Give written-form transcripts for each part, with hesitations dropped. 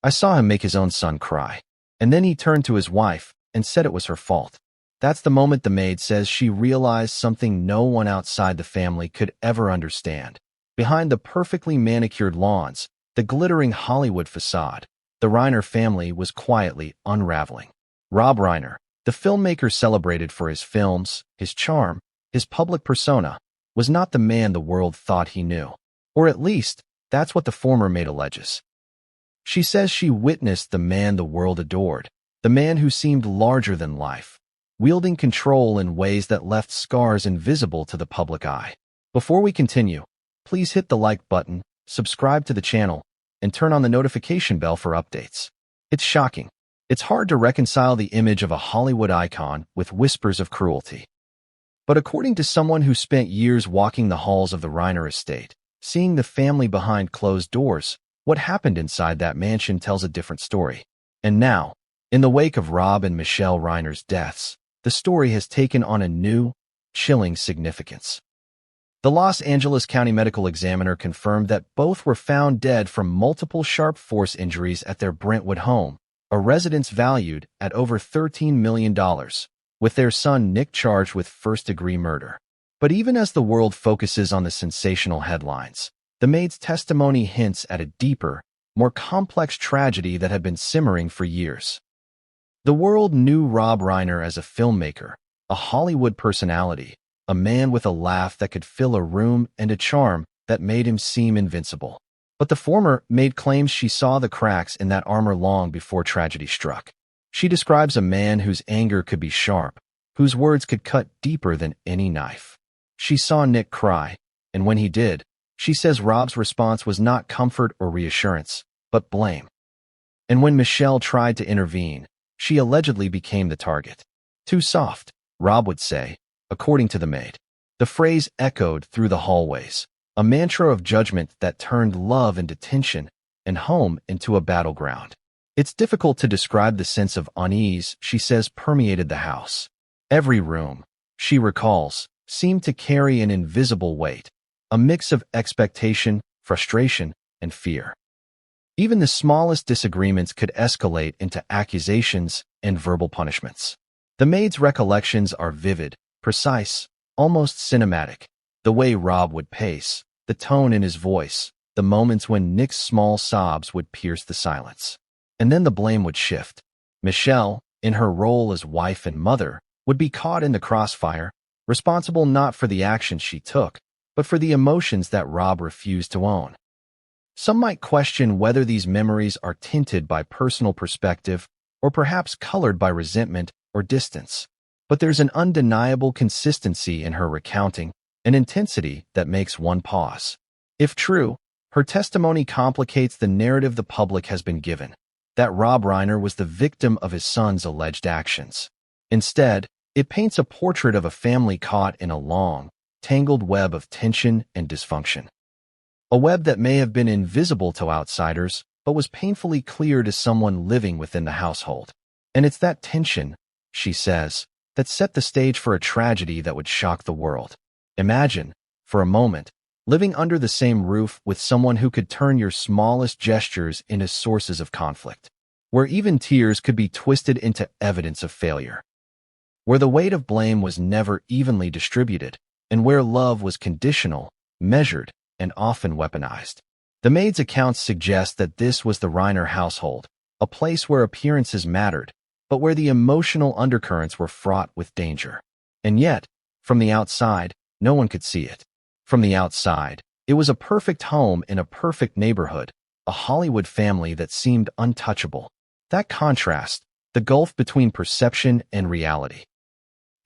I saw him make his own son cry. And then he turned to his wife and said it was her fault. That's the moment, the maid says, she realized something no one outside the family could ever understand. Behind the perfectly manicured lawns, the glittering Hollywood facade, the Reiner family was quietly unraveling. Rob Reiner, the filmmaker celebrated for his films, his charm, his public persona, was not the man the world thought he knew. Or at least, that's what the former maid alleges. She says she witnessed the man the world adored, the man who seemed larger than life, wielding control in ways that left scars invisible to the public eye. Before we continue, please hit the like button, subscribe to the channel, and turn on the notification bell for updates. It's shocking. It's hard to reconcile the image of a Hollywood icon with whispers of cruelty. But according to someone who spent years walking the halls of the Reiner estate, seeing the family behind closed doors, what happened inside that mansion tells a different story. And now, in the wake of Rob and Michelle Reiner's deaths, the story has taken on a new, chilling significance. The Los Angeles County Medical Examiner confirmed that both were found dead from multiple sharp force injuries at their Brentwood home, a residence valued at over $13 million, with their son Nick charged with first-degree murder. But even as the world focuses on the sensational headlines, the maid's testimony hints at a deeper, more complex tragedy that had been simmering for years. The world knew Rob Reiner as a filmmaker, a Hollywood personality, a man with a laugh that could fill a room and a charm that made him seem invincible. But the former maid claims she saw the cracks in that armor long before tragedy struck. She describes a man whose anger could be sharp, whose words could cut deeper than any knife. She saw Nick cry, and when he did, she says Rob's response was not comfort or reassurance, but blame. And when Michelle tried to intervene, she allegedly became the target. Too soft, Rob would say, according to the maid. The phrase echoed through the hallways, a mantra of judgment that turned love into tension and home into a battleground. It's difficult to describe the sense of unease she says permeated the house. Every room, she recalls, seemed to carry an invisible weight, a mix of expectation, frustration, and fear. Even the smallest disagreements could escalate into accusations and verbal punishments. The maid's recollections are vivid, precise, almost cinematic. The way Rob would pace, the tone in his voice, the moments when Nick's small sobs would pierce the silence. And then the blame would shift. Michelle, in her role as wife and mother, would be caught in the crossfire, responsible not for the actions she took, but for the emotions that Rob refused to own. Some might question whether these memories are tinted by personal perspective or perhaps colored by resentment or distance. But there's an undeniable consistency in her recounting, an intensity that makes one pause. If true, her testimony complicates the narrative the public has been given, that Rob Reiner was the victim of his son's alleged actions. Instead, it paints a portrait of a family caught in a long, tangled web of tension and dysfunction. A web that may have been invisible to outsiders, but was painfully clear to someone living within the household. And it's that tension, she says, that set the stage for a tragedy that would shock the world. Imagine, for a moment, living under the same roof with someone who could turn your smallest gestures into sources of conflict, where even tears could be twisted into evidence of failure, where the weight of blame was never evenly distributed, and where love was conditional, measured, and often weaponized. The maid's accounts suggest that this was the Reiner household, a place where appearances mattered, but where the emotional undercurrents were fraught with danger. And yet, from the outside, no one could see it. From the outside, it was a perfect home in a perfect neighborhood, a Hollywood family that seemed untouchable. That contrast, the gulf between perception and reality,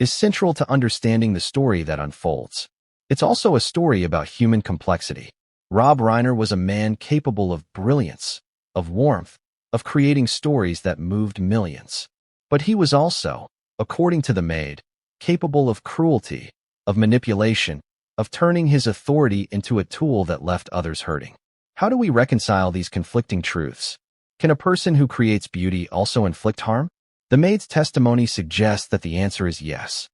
is central to understanding the story that unfolds. It's also a story about human complexity. Rob Reiner was a man capable of brilliance, of warmth, of creating stories that moved millions. But he was also, according to the maid, capable of cruelty, of manipulation, of turning his authority into a tool that left others hurting. How do we reconcile these conflicting truths? Can a person who creates beauty also inflict harm? The maid's testimony suggests that the answer is yes,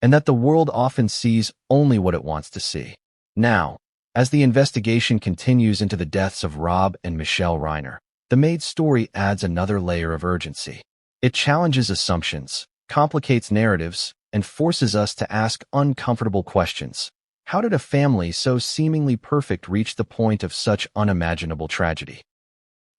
and that the world often sees only what it wants to see. Now, as the investigation continues into the deaths of Rob and Michelle Reiner, The Maid's story adds another layer of urgency. It challenges assumptions, complicates narratives, and forces us to ask uncomfortable questions. How did a family so seemingly perfect reach the point of such unimaginable tragedy?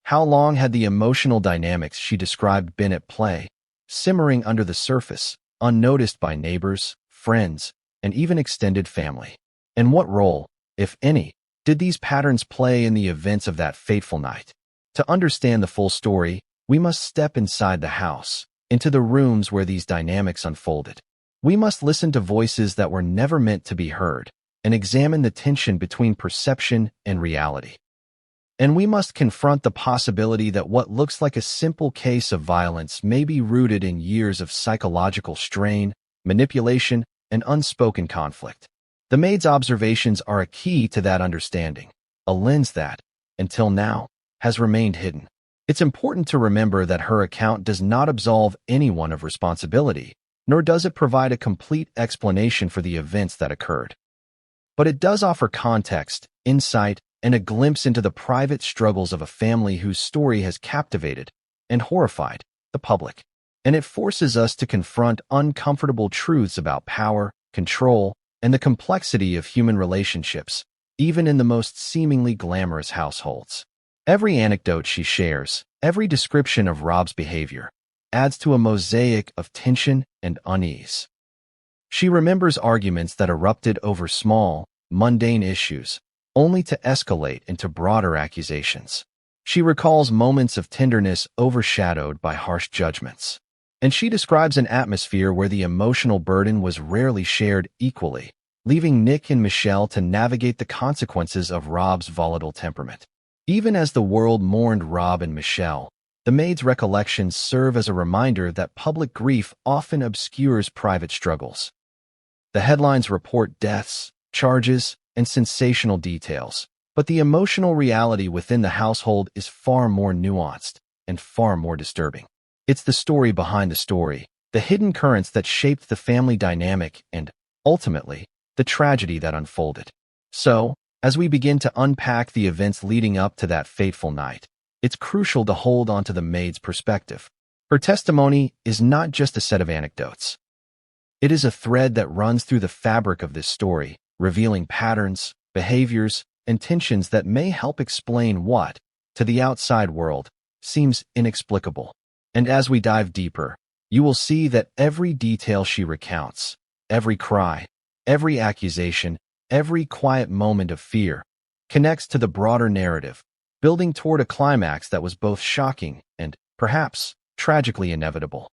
How long had the emotional dynamics she described been at play, simmering under the surface, unnoticed by neighbors, friends, and even extended family? And what role, if any, did these patterns play in the events of that fateful night? To understand the full story, we must step inside the house, into the rooms where these dynamics unfolded. We must listen to voices that were never meant to be heard, and examine the tension between perception and reality. And we must confront the possibility that what looks like a simple case of violence may be rooted in years of psychological strain, manipulation, and unspoken conflict. The Maid's observations are a key to that understanding, a lens that, until now, has remained hidden. It's important to remember that her account does not absolve anyone of responsibility, nor does it provide a complete explanation for the events that occurred. But it does offer context, insight, and a glimpse into the private struggles of a family whose story has captivated and horrified the public. And it forces us to confront uncomfortable truths about power, control, and the complexity of human relationships, even in the most seemingly glamorous households. Every anecdote she shares, every description of Rob's behavior, adds to a mosaic of tension and unease. She remembers arguments that erupted over small, mundane issues, only to escalate into broader accusations. She recalls moments of tenderness overshadowed by harsh judgments. And she describes an atmosphere where the emotional burden was rarely shared equally, leaving Nick and Michelle to navigate the consequences of Rob's volatile temperament. Even as the world mourned Rob and Michelle, the Maid's recollections serve as a reminder that public grief often obscures private struggles. The headlines report deaths, charges, and sensational details, but the emotional reality within the household is far more nuanced and far more disturbing. It's the story behind the story, the hidden currents that shaped the family dynamic and, ultimately, the tragedy that unfolded. So, as we begin to unpack the events leading up to that fateful night, it's crucial to hold on to the Maid's perspective. Her testimony is not just a set of anecdotes. It is a thread that runs through the fabric of this story, revealing patterns, behaviors, and tensions that may help explain what, to the outside world, seems inexplicable. And as we dive deeper, you will see that every detail she recounts, every cry, every accusation, every quiet moment of fear, connects to the broader narrative, building toward a climax that was both shocking and, perhaps, tragically inevitable.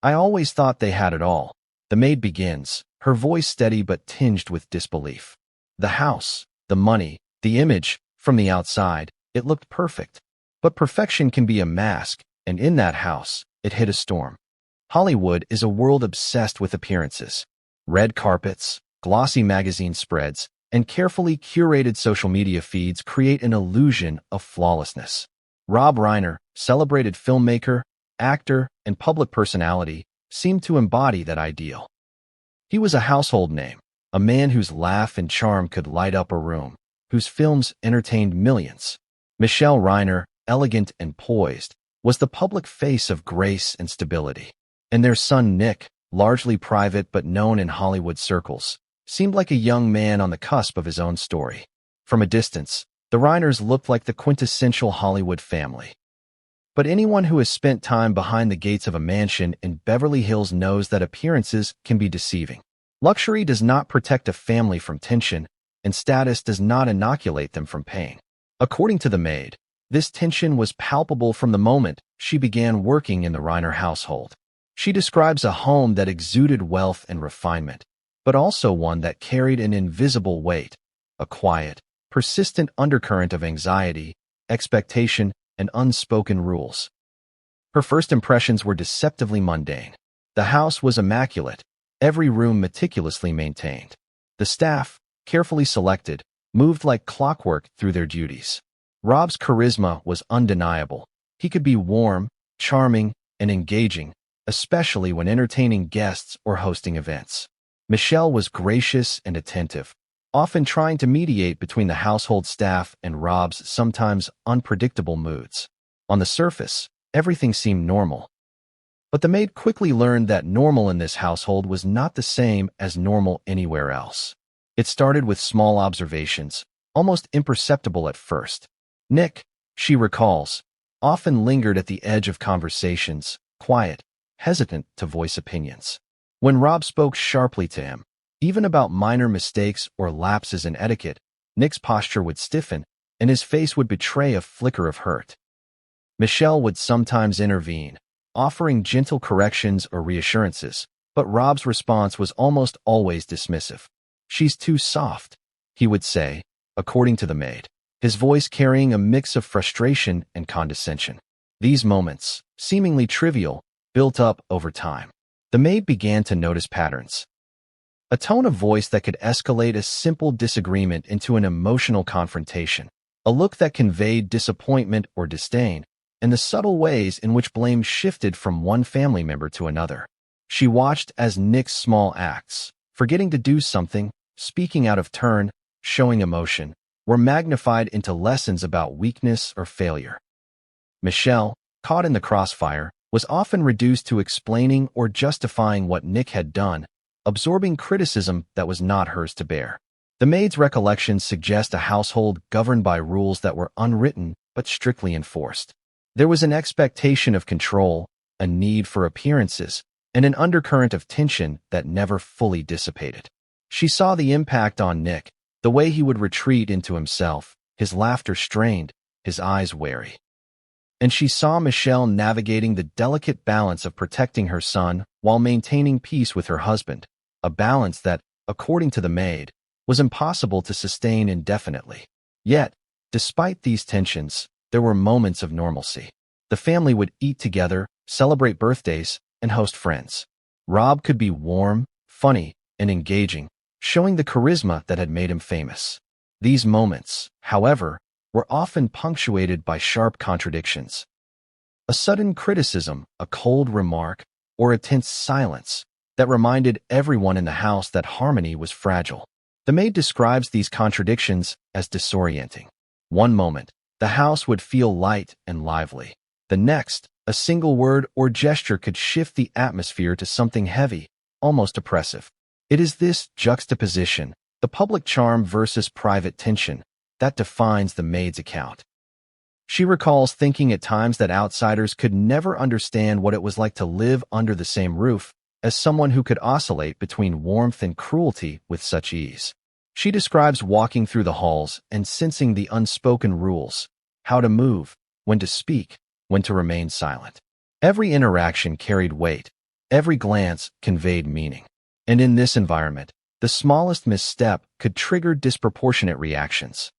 I always thought they had it all. The Maid begins, her voice steady but tinged with disbelief. The house, the money, the image, from the outside, it looked perfect. But perfection can be a mask, and in that house, it hit a storm. Hollywood is a world obsessed with appearances. Red carpets, glossy magazine spreads, and carefully curated social media feeds create an illusion of flawlessness. Rob Reiner, celebrated filmmaker, actor, and public personality, seemed to embody that ideal. He was a household name, a man whose laugh and charm could light up a room, whose films entertained millions. Michelle Reiner, elegant and poised, was the public face of grace and stability. And their son Nick, largely private but known in Hollywood circles, seemed like a young man on the cusp of his own story. From a distance, the Reiners looked like the quintessential Hollywood family. But anyone who has spent time behind the gates of a mansion in Beverly Hills knows that appearances can be deceiving. Luxury does not protect a family from tension, and status does not inoculate them from pain. According to the Maid, this tension was palpable from the moment she began working in the Reiner household. She describes a home that exuded wealth and refinement, but also one that carried an invisible weight, a quiet, persistent undercurrent of anxiety, expectation, and unspoken rules. Her first impressions were deceptively mundane. The house was immaculate, every room meticulously maintained. The staff, carefully selected, moved like clockwork through their duties. Rob's charisma was undeniable. He could be warm, charming, and engaging, especially when entertaining guests or hosting events. Michelle was gracious and attentive, often trying to mediate between the household staff and Rob's sometimes unpredictable moods. On the surface, everything seemed normal. But the maid quickly learned that normal in this household was not the same as normal anywhere else. It started with small observations, almost imperceptible at first. Nick, she recalls, often lingered at the edge of conversations, quiet, hesitant to voice opinions. When Rob spoke sharply to him, even about minor mistakes or lapses in etiquette, Nick's posture would stiffen, and his face would betray a flicker of hurt. Michelle would sometimes intervene, offering gentle corrections or reassurances, but Rob's response was almost always dismissive. "She's too soft," he would say, according to the maid, his voice carrying a mix of frustration and condescension. These moments, seemingly trivial, built up over time. The maid began to notice patterns. A tone of voice that could escalate a simple disagreement into an emotional confrontation, a look that conveyed disappointment or disdain, and the subtle ways in which blame shifted from one family member to another. She watched as Nick's small acts, forgetting to do something, speaking out of turn, showing emotion, were magnified into lessons about weakness or failure. Michelle, caught in the crossfire, was often reduced to explaining or justifying what Nick had done, absorbing criticism that was not hers to bear. The maid's recollections suggest a household governed by rules that were unwritten but strictly enforced. There was an expectation of control, a need for appearances, and an undercurrent of tension that never fully dissipated. She saw the impact on Nick, the way he would retreat into himself, his laughter strained, his eyes wary. And she saw Michelle navigating the delicate balance of protecting her son while maintaining peace with her husband, a balance that, according to the maid, was impossible to sustain indefinitely. Yet, despite these tensions, there were moments of normalcy. The family would eat together, celebrate birthdays, and host friends. Rob could be warm, funny, and engaging, showing the charisma that had made him famous. These moments, however, were often punctuated by sharp contradictions. A sudden criticism, a cold remark, or a tense silence that reminded everyone in the house that harmony was fragile. The maid describes these contradictions as disorienting. One moment, the house would feel light and lively. The next, a single word or gesture could shift the atmosphere to something heavy, almost oppressive. It is this juxtaposition, the public charm versus private tension, that defines the maid's account. She recalls thinking at times that outsiders could never understand what it was like to live under the same roof as someone who could oscillate between warmth and cruelty with such ease. She describes walking through the halls and sensing the unspoken rules, how to move, when to speak, when to remain silent. Every interaction carried weight, every glance conveyed meaning. And in this environment, the smallest misstep could trigger disproportionate reactions.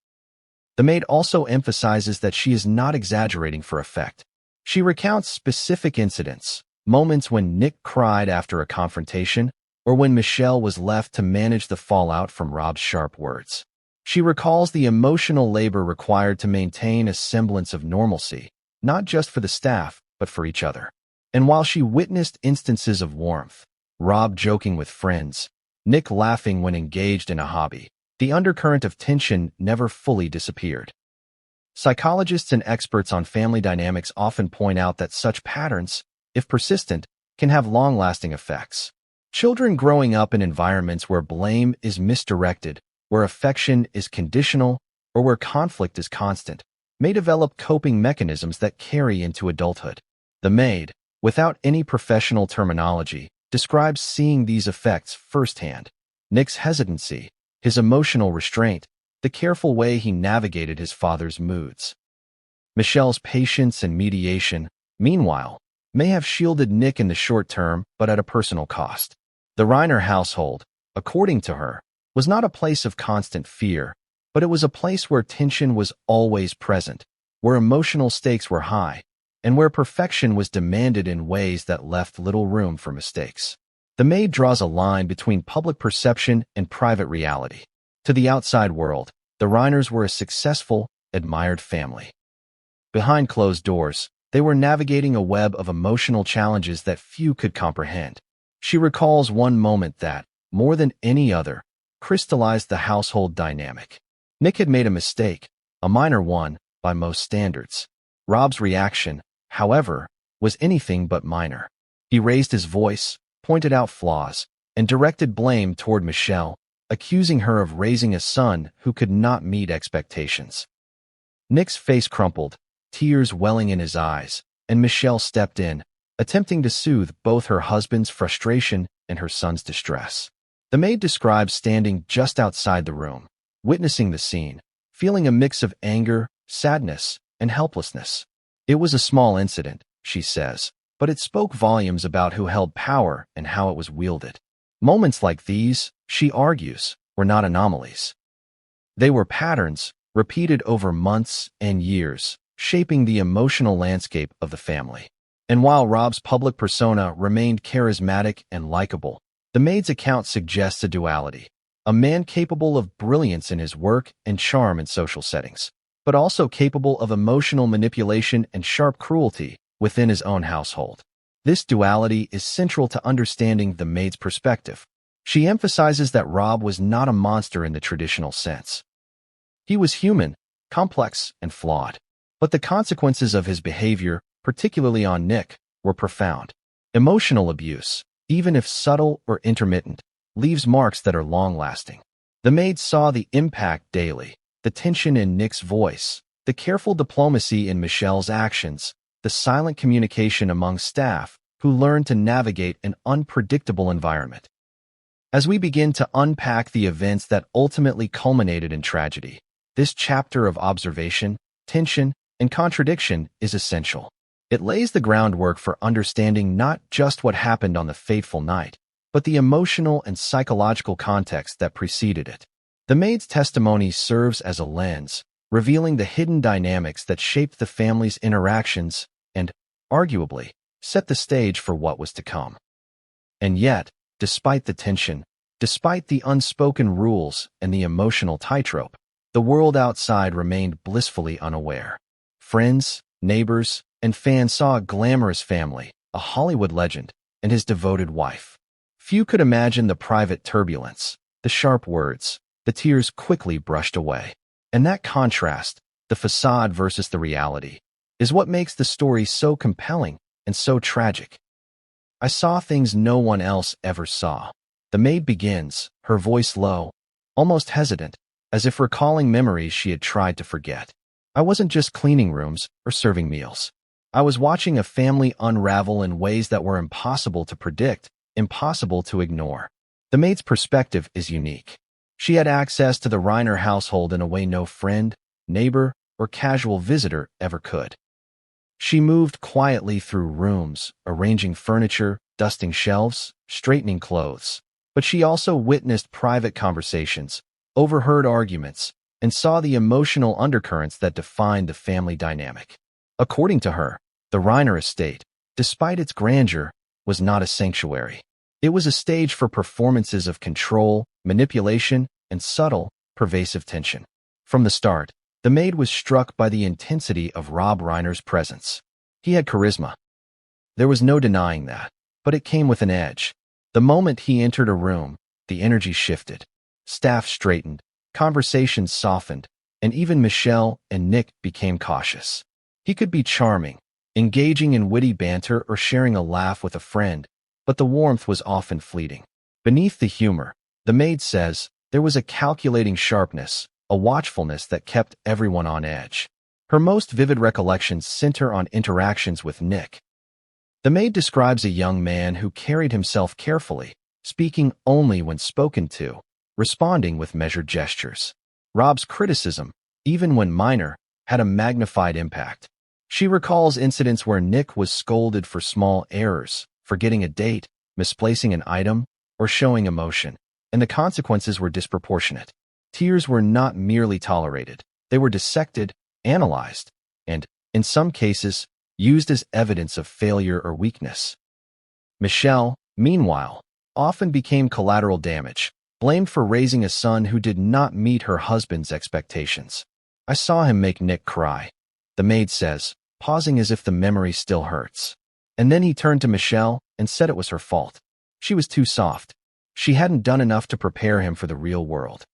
The maid also emphasizes that she is not exaggerating for effect. She recounts specific incidents, moments when Nick cried after a confrontation, or when Michelle was left to manage the fallout from Rob's sharp words. She recalls the emotional labor required to maintain a semblance of normalcy, not just for the staff, but for each other. And while she witnessed instances of warmth, Rob joking with friends, Nick laughing when engaged in a hobby, the undercurrent of tension never fully disappeared. Psychologists and experts on family dynamics often point out that such patterns, if persistent, can have long-lasting effects. Children growing up in environments where blame is misdirected, where affection is conditional, or where conflict is constant, may develop coping mechanisms that carry into adulthood. The maid, without any professional terminology, describes seeing these effects firsthand. Nick's hesitancy, his emotional restraint, the careful way he navigated his father's moods. Michelle's patience and mediation, meanwhile, may have shielded Nick in the short term, but at a personal cost. The Reiner household, according to her, was not a place of constant fear, but it was a place where tension was always present, where emotional stakes were high, and where perfection was demanded in ways that left little room for mistakes. The maid draws a line between public perception and private reality. To the outside world, the Reiners were a successful, admired family. Behind closed doors, they were navigating a web of emotional challenges that few could comprehend. She recalls one moment that, more than any other, crystallized the household dynamic. Nick had made a mistake, a minor one, by most standards. Rob's reaction, however, was anything but minor. He raised his voice, pointed out flaws, and directed blame toward Michelle, accusing her of raising a son who could not meet expectations. Nick's face crumpled, tears welling in his eyes, and Michelle stepped in, attempting to soothe both her husband's frustration and her son's distress. The maid describes standing just outside the room, witnessing the scene, feeling a mix of anger, sadness, and helplessness. It was a small incident, she says, but it spoke volumes about who held power and how it was wielded. Moments like these, she argues, were not anomalies. They were patterns, repeated over months and years, shaping the emotional landscape of the family. And while Rob's public persona remained charismatic and likable, the maid's account suggests a duality. A man capable of brilliance in his work and charm in social settings, but also capable of emotional manipulation and sharp cruelty within his own household. This duality is central to understanding the maid's perspective. She emphasizes that Rob was not a monster in the traditional sense. He was human, complex, and flawed. But the consequences of his behavior, particularly on Nick, were profound. Emotional abuse, even if subtle or intermittent, leaves marks that are long-lasting. The maid saw the impact daily, the tension in Nick's voice, the careful diplomacy in Michelle's actions, the silent communication among staff who learned to navigate an unpredictable environment. As we begin to unpack the events that ultimately culminated in tragedy, this chapter of observation, tension, and contradiction is essential. It lays the groundwork for understanding not just what happened on the fateful night, but the emotional and psychological context that preceded it. The maid's testimony serves as a lens, revealing the hidden dynamics that shaped the family's interactions and, arguably, set the stage for what was to come. And yet, despite the tension, despite the unspoken rules and the emotional tightrope, the world outside remained blissfully unaware. Friends, neighbors, and fans saw a glamorous family, a Hollywood legend, and his devoted wife. Few could imagine the private turbulence, the sharp words, the tears quickly brushed away. And that contrast, the facade versus the reality, is what makes the story so compelling and so tragic. I saw things no one else ever saw. The maid begins, her voice low, almost hesitant, as if recalling memories she had tried to forget. I wasn't just cleaning rooms or serving meals. I was watching a family unravel in ways that were impossible to predict, impossible to ignore. The maid's perspective is unique. She had access to the Reiner household in a way no friend, neighbor, or casual visitor ever could. She moved quietly through rooms, arranging furniture, dusting shelves, straightening clothes. But she also witnessed private conversations, overheard arguments, and saw the emotional undercurrents that defined the family dynamic. According to her, the Reiner estate, despite its grandeur, was not a sanctuary. It was a stage for performances of control, manipulation, and subtle, pervasive tension. From the start, the maid was struck by the intensity of Rob Reiner's presence. He had charisma. There was no denying that, but it came with an edge. The moment he entered a room, the energy shifted. Staff straightened, conversations softened, and even Michelle and Nick became cautious. He could be charming, engaging in witty banter or sharing a laugh with a friend, but the warmth was often fleeting. Beneath the humor, the maid says, there was a calculating sharpness, a watchfulness that kept everyone on edge. Her most vivid recollections center on interactions with Nick. The maid describes a young man who carried himself carefully, speaking only when spoken to, responding with measured gestures. Rob's criticism, even when minor, had a magnified impact. She recalls incidents where Nick was scolded for small errors, forgetting a date, misplacing an item, or showing emotion, and the consequences were disproportionate. Tears were not merely tolerated, they were dissected, analyzed, and, in some cases, used as evidence of failure or weakness. Michelle, meanwhile, often became collateral damage, blamed for raising a son who did not meet her husband's expectations. I saw him make Nick cry, the maid says, pausing as if the memory still hurts. And then he turned to Michelle and said it was her fault. She was too soft. She hadn't done enough to prepare him for the real world.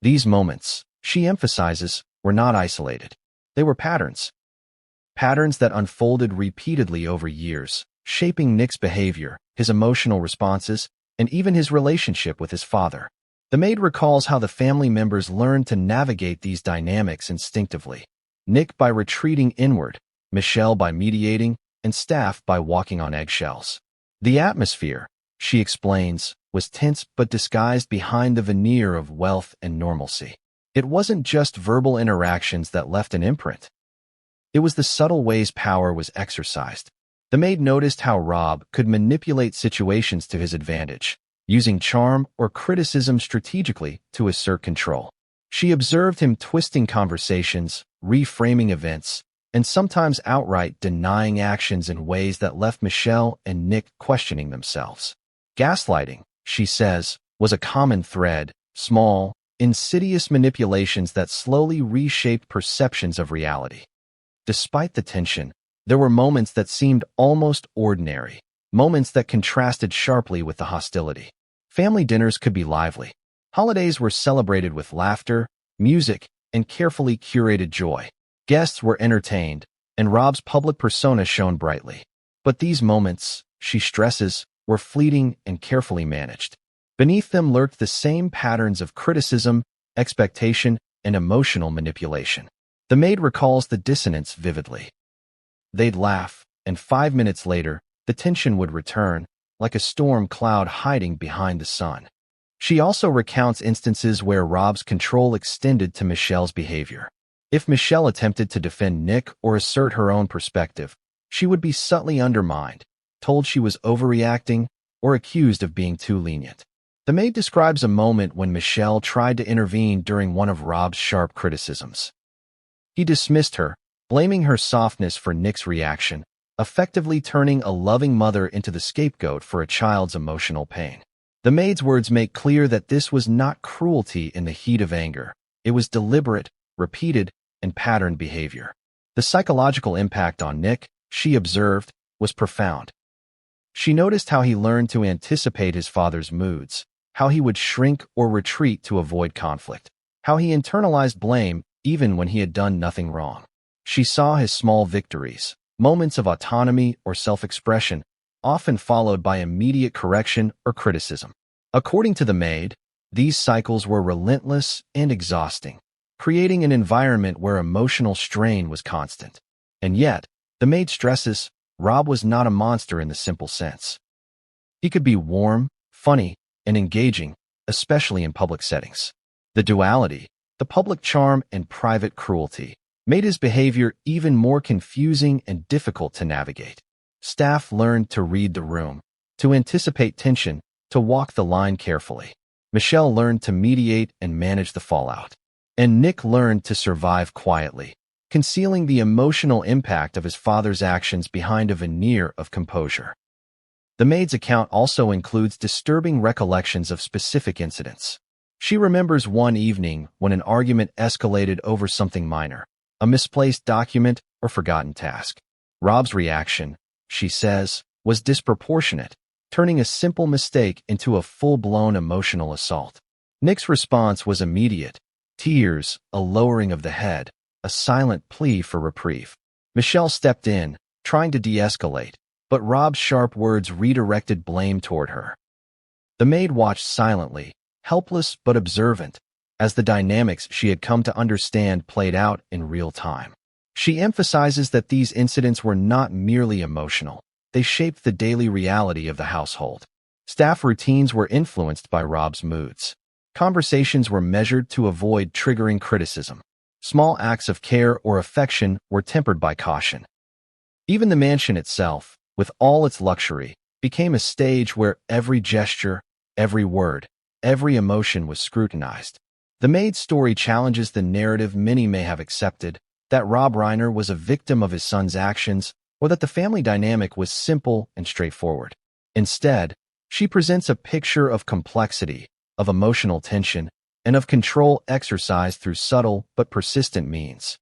These moments, she emphasizes, were not isolated. They were patterns. patterns that unfolded repeatedly over years, shaping Nick's behavior, his emotional responses, and even his relationship with his father. The maid recalls how the family members learned to navigate these dynamics instinctively. Nick by retreating inward, Michelle by mediating, and Staff by walking on eggshells. The atmosphere, she explains, was tense but disguised behind the veneer of wealth and normalcy. It wasn't just verbal interactions that left an imprint. It was the subtle ways power was exercised. The maid noticed how Rob could manipulate situations to his advantage, using charm or criticism strategically to assert control. She observed him twisting conversations, reframing events, and sometimes outright denying actions in ways that left Michelle and Nick questioning themselves. Gaslighting, she says, was a common thread, small, insidious manipulations that slowly reshaped perceptions of reality. Despite the tension, there were moments that seemed almost ordinary, moments that contrasted sharply with the hostility. Family dinners could be lively. Holidays were celebrated with laughter, music, and carefully curated joy. Guests were entertained, and Rob's public persona shone brightly. But these moments, she stresses, were fleeting and carefully managed. Beneath them lurked the same patterns of criticism, expectation, and emotional manipulation. The maid recalls the dissonance vividly. They'd laugh, and 5 minutes later, the tension would return, like a storm cloud hiding behind the sun. She also recounts instances where Rob's control extended to Michelle's behavior. If Michelle attempted to defend Nick or assert her own perspective, she would be subtly undermined, told she was overreacting, or accused of being too lenient. The maid describes a moment when Michelle tried to intervene during one of Rob's sharp criticisms. He dismissed her, blaming her softness for Nick's reaction, effectively turning a loving mother into the scapegoat for a child's emotional pain. The maid's words make clear that this was not cruelty in the heat of anger. It was deliberate, repeated, and patterned behavior. The psychological impact on Nick, she observed, was profound. She noticed how he learned to anticipate his father's moods, how he would shrink or retreat to avoid conflict, how he internalized blame even when he had done nothing wrong. She saw his small victories, moments of autonomy or self-expression, often followed by immediate correction or criticism. According to the maid, these cycles were relentless and exhausting, creating an environment where emotional strain was constant. And yet, the maid stresses, Rob was not a monster in the simple sense. He could be warm, funny, and engaging, especially in public settings. The duality, the public charm and private cruelty, made his behavior even more confusing and difficult to navigate. Staff learned to read the room, to anticipate tension, to walk the line carefully. Michelle learned to mediate and manage the fallout. And Nick learned to survive quietly, concealing the emotional impact of his father's actions behind a veneer of composure. The maid's account also includes disturbing recollections of specific incidents. She remembers one evening when an argument escalated over something minor, a misplaced document or forgotten task. Rob's reaction, she says, was disproportionate, turning a simple mistake into a full-blown emotional assault. Nick's response was immediate: tears, a lowering of the head, a silent plea for reprieve. Michelle stepped in, trying to de-escalate, but Rob's sharp words redirected blame toward her. The maid watched silently, helpless but observant, as the dynamics she had come to understand played out in real time. She emphasizes that these incidents were not merely emotional. They shaped the daily reality of the household. Staff routines were influenced by Rob's moods. Conversations were measured to avoid triggering criticism. Small acts of care or affection were tempered by caution. Even the mansion itself, with all its luxury, became a stage where every gesture, every word, every emotion was scrutinized. The maid's story challenges the narrative many may have accepted, that Rob Reiner was a victim of his son's actions, or that the family dynamic was simple and straightforward. Instead, she presents a picture of complexity, of emotional tension, and of control exercised through subtle but persistent means.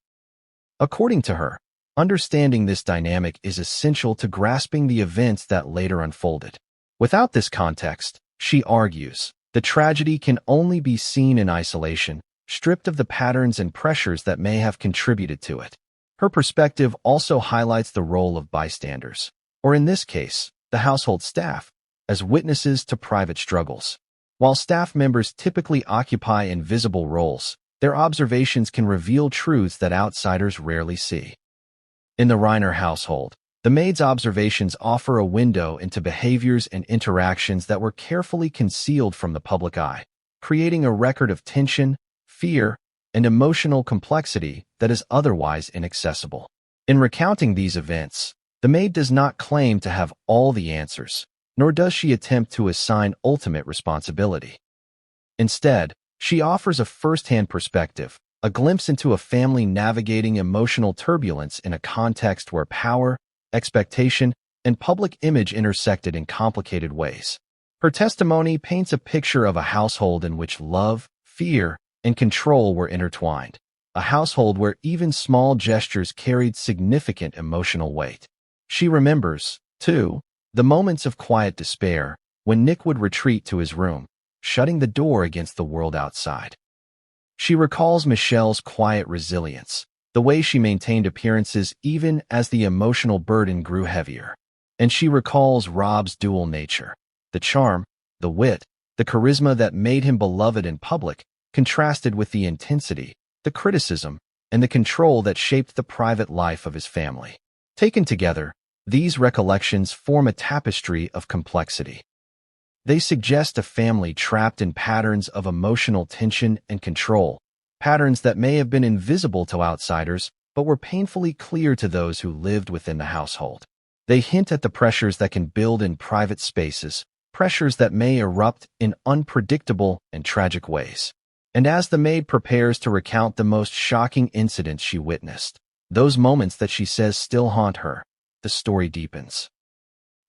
According to her, understanding this dynamic is essential to grasping the events that later unfolded. Without this context, she argues, the tragedy can only be seen in isolation, stripped of the patterns and pressures that may have contributed to it. Her perspective also highlights the role of bystanders, or in this case, the household staff, as witnesses to private struggles. While staff members typically occupy invisible roles, their observations can reveal truths that outsiders rarely see. In the Reiner household, the maid's observations offer a window into behaviors and interactions that were carefully concealed from the public eye, creating a record of tension, fear, and emotional complexity that is otherwise inaccessible. In recounting these events, the maid does not claim to have all the answers, nor does she attempt to assign ultimate responsibility. Instead, she offers a first-hand perspective, a glimpse into a family navigating emotional turbulence in a context where power, expectation, and public image intersected in complicated ways. Her testimony paints a picture of a household in which love, fear, and control were intertwined, a household where even small gestures carried significant emotional weight. She remembers, too, the moments of quiet despair when Nick would retreat to his room, shutting the door against the world outside. She recalls Michelle's quiet resilience, the way she maintained appearances even as the emotional burden grew heavier. And she recalls Rob's dual nature, the charm, the wit, the charisma that made him beloved in public, contrasted with the intensity, the criticism, and the control that shaped the private life of his family. Taken together, these recollections form a tapestry of complexity. They suggest a family trapped in patterns of emotional tension and control, patterns that may have been invisible to outsiders but were painfully clear to those who lived within the household. They hint at the pressures that can build in private spaces, pressures that may erupt in unpredictable and tragic ways. And as the maid prepares to recount the most shocking incidents she witnessed, those moments that she says still haunt her, the story deepens.